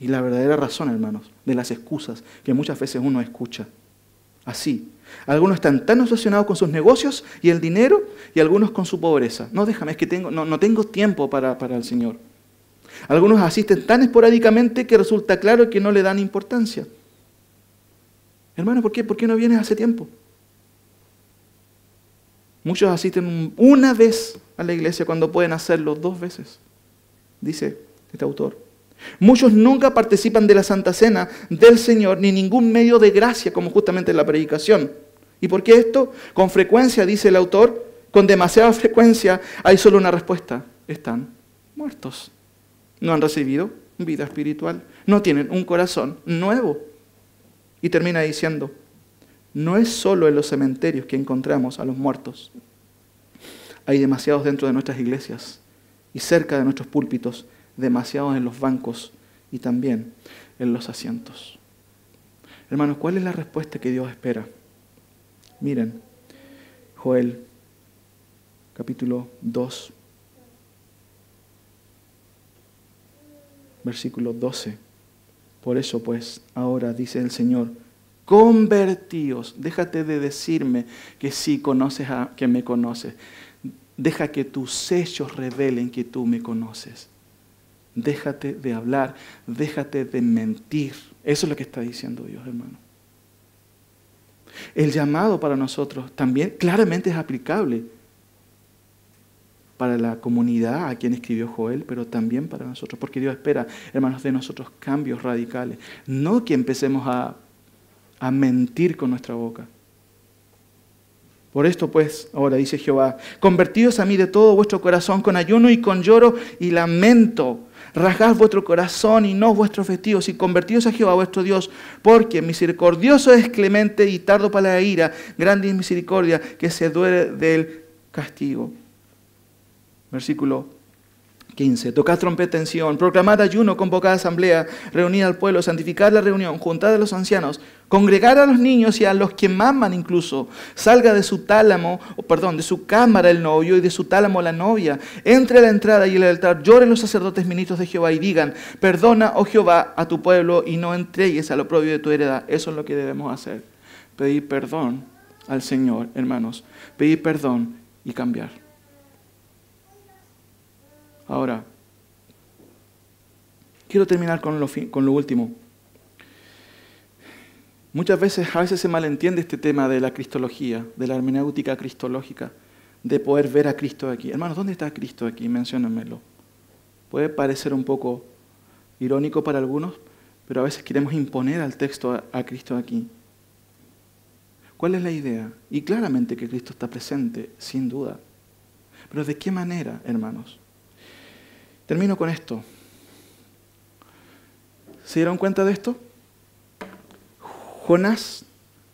Y la verdadera razón, hermanos, de las excusas que muchas veces uno escucha. Así. Algunos están tan obsesionados con sus negocios y el dinero, y algunos con su pobreza. No, déjame, es que no tengo tiempo para el Señor. Algunos asisten tan esporádicamente que resulta claro que no le dan importancia. Hermano, ¿por qué? ¿Por qué no vienes hace tiempo? Muchos asisten una vez a la iglesia cuando pueden hacerlo 2 veces, dice este autor. Muchos nunca participan de la Santa Cena del Señor, ni ningún medio de gracia, como justamente la predicación. ¿Y por qué esto? Con frecuencia, dice el autor, con demasiada frecuencia, hay solo una respuesta. Están muertos. No han recibido vida espiritual. No tienen un corazón nuevo. Y termina diciendo, no es solo en los cementerios que encontramos a los muertos. Hay demasiados dentro de nuestras iglesias y cerca de nuestros púlpitos, demasiados en los bancos y también en los asientos. Hermanos, ¿cuál es la respuesta que Dios espera? Miren, Joel, capítulo 2, versículo 12. Por eso, pues, ahora dice el Señor, convertíos. Déjate de decirme que sí conoces que me conoces. Deja que tus sellos revelen que tú me conoces. Déjate de hablar, déjate de mentir. Eso es lo que está diciendo Dios, hermano. El llamado para nosotros también claramente es aplicable para la comunidad a quien escribió Joel, pero también para nosotros, porque Dios espera, hermanos, de nosotros cambios radicales. No que empecemos a mentir con nuestra boca. Por esto, pues, ahora dice Jehová, convertíos a mí de todo vuestro corazón con ayuno y con lloro y lamento. Rasgad vuestro corazón y no vuestros vestidos y convertíos a Jehová vuestro Dios, porque misericordioso es clemente y tardo para la ira, grande es misericordia, que se duele del castigo. Versículo 15. Tocad trompeta en Sion, proclamad ayuno, convocad asamblea, reunid al pueblo, santificad la reunión, juntad a los ancianos, congregad a los niños y a los que maman incluso. Salga de su tálamo, de su cámara el novio y de su tálamo la novia. Entre a la entrada y el altar, lloren los sacerdotes ministros de Jehová y digan, perdona, oh Jehová, a tu pueblo y no entregues al oprobio de tu heredad. Eso es lo que debemos hacer. Pedir perdón al Señor, hermanos. Pedir perdón y cambiar. Ahora, quiero terminar con lo último. A veces se malentiende este tema de la cristología, de la hermenéutica cristológica, de poder ver a Cristo aquí. Hermanos, ¿dónde está Cristo aquí? Menciónenmelo. Puede parecer un poco irónico para algunos, pero a veces queremos imponer al texto a Cristo aquí. ¿Cuál es la idea? Y claramente que Cristo está presente, sin duda. Pero ¿de qué manera, hermanos? Termino con esto. ¿Se dieron cuenta de esto? Jonás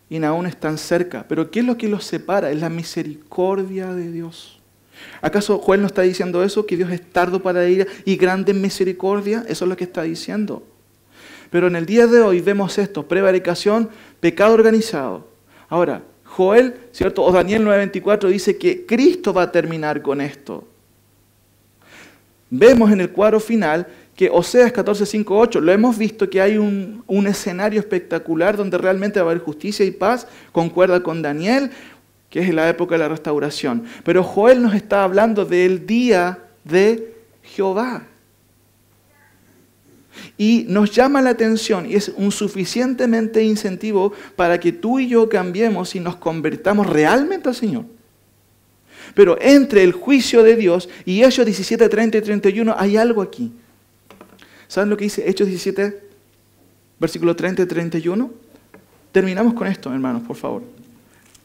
y Naún están cerca, pero ¿qué es lo que los separa? Es la misericordia de Dios. ¿Acaso Joel no está diciendo eso? ¿Que Dios es tardo para ira y grande en misericordia? Eso es lo que está diciendo. Pero en el día de hoy vemos esto, prevaricación, pecado organizado. Ahora, Joel, ¿cierto? O Daniel 9:24 dice que Cristo va a terminar con esto. Vemos en el cuadro final que Oseas 14:5-8, lo hemos visto que hay un escenario espectacular donde realmente va a haber justicia y paz, concuerda con Daniel, que es la época de la restauración. Pero Joel nos está hablando del día de Jehová. Y nos llama la atención y es un suficientemente incentivo para que tú y yo cambiemos y nos convertamos realmente al Señor. Pero entre el juicio de Dios y Hechos 17, 30 y 31 hay algo aquí. ¿Saben lo que dice Hechos 17, versículo 30 y 31? Terminamos con esto, hermanos, por favor.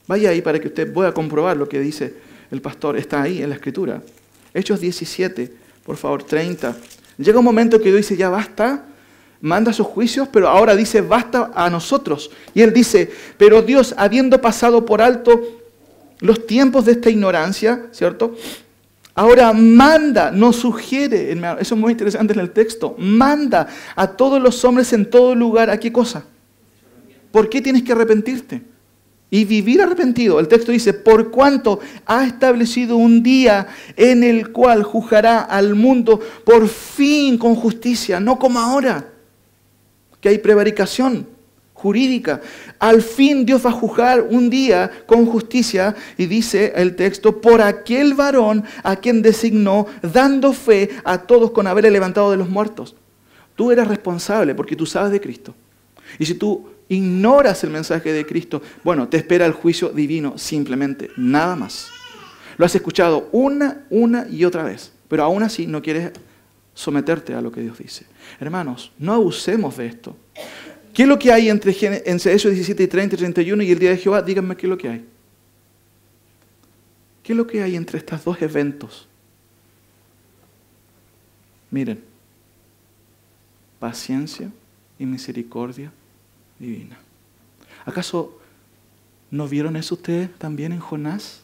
Vaya ahí para que usted pueda comprobar lo que dice el pastor. Está ahí en la Escritura. Hechos 17, por favor, 30. Llega un momento que Dios dice, ya basta, manda sus juicios, pero ahora dice, basta a nosotros. Y Él dice, pero Dios, habiendo pasado por alto los tiempos de esta ignorancia, ¿cierto? Ahora manda, nos sugiere, hermano, eso es muy interesante en el texto, manda a todos los hombres en todo lugar, ¿a qué cosa? ¿Por qué tienes que arrepentirte? Y vivir arrepentido. El texto dice, por cuanto ha establecido un día en el cual juzgará al mundo por fin con justicia, no como ahora, que hay prevaricación jurídica. Al fin Dios va a juzgar un día con justicia y dice el texto, por aquel varón a quien designó, dando fe a todos con haberle levantado de los muertos. Tú eres responsable porque tú sabes de Cristo. Y si tú ignoras el mensaje de Cristo, bueno, te espera el juicio divino simplemente, nada más. Lo has escuchado una y otra vez, pero aún así no quieres someterte a lo que Dios dice. Hermanos, no abusemos de esto. ¿Qué es lo que hay entre Hechos 17 y 30 y 31 y el día de Jehová? Díganme qué es lo que hay. ¿Qué es lo que hay entre estos dos eventos? Miren, paciencia y misericordia divina. ¿Acaso no vieron eso ustedes también en Jonás?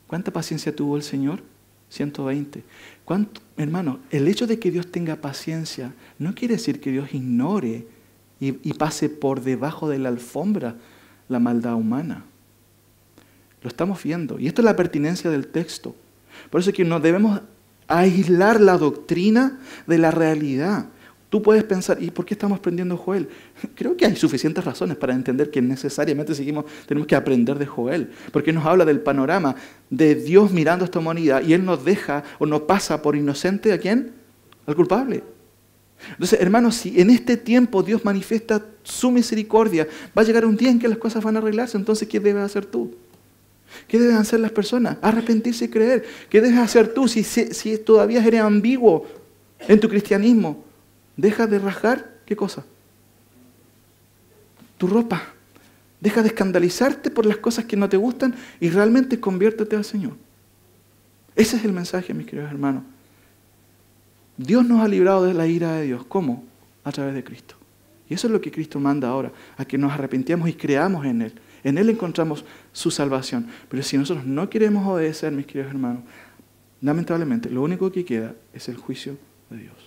¿Cuánta paciencia tuvo el Señor? 120. Hermano, el hecho de que Dios tenga paciencia no quiere decir que Dios ignore y pase por debajo de la alfombra la maldad humana. Lo estamos viendo. Y esto es la pertinencia del texto. Por eso es que no debemos aislar la doctrina de la realidad. Tú puedes pensar, ¿y por qué estamos aprendiendo Joel? Creo que hay suficientes razones para entender que necesariamente tenemos que aprender de Joel. Porque nos habla del panorama de Dios mirando a esta humanidad y Él nos deja o nos pasa por inocente ¿a quién? Al culpable. Entonces, hermanos, si en este tiempo Dios manifiesta su misericordia, va a llegar un día en que las cosas van a arreglarse. Entonces, ¿qué debes hacer tú? ¿Qué deben hacer las personas? Arrepentirse y creer. ¿Qué debes hacer tú si todavía eres ambiguo en tu cristianismo? Deja de rasgar, ¿qué cosa? Tu ropa. Deja de escandalizarte por las cosas que no te gustan y realmente conviértete al Señor. Ese es el mensaje, mis queridos hermanos. Dios nos ha librado de la ira de Dios. ¿Cómo? A través de Cristo. Y eso es lo que Cristo manda ahora, a que nos arrepintamos y creamos en Él. En Él encontramos su salvación. Pero si nosotros no queremos obedecer, mis queridos hermanos, lamentablemente, lo único que queda es el juicio de Dios.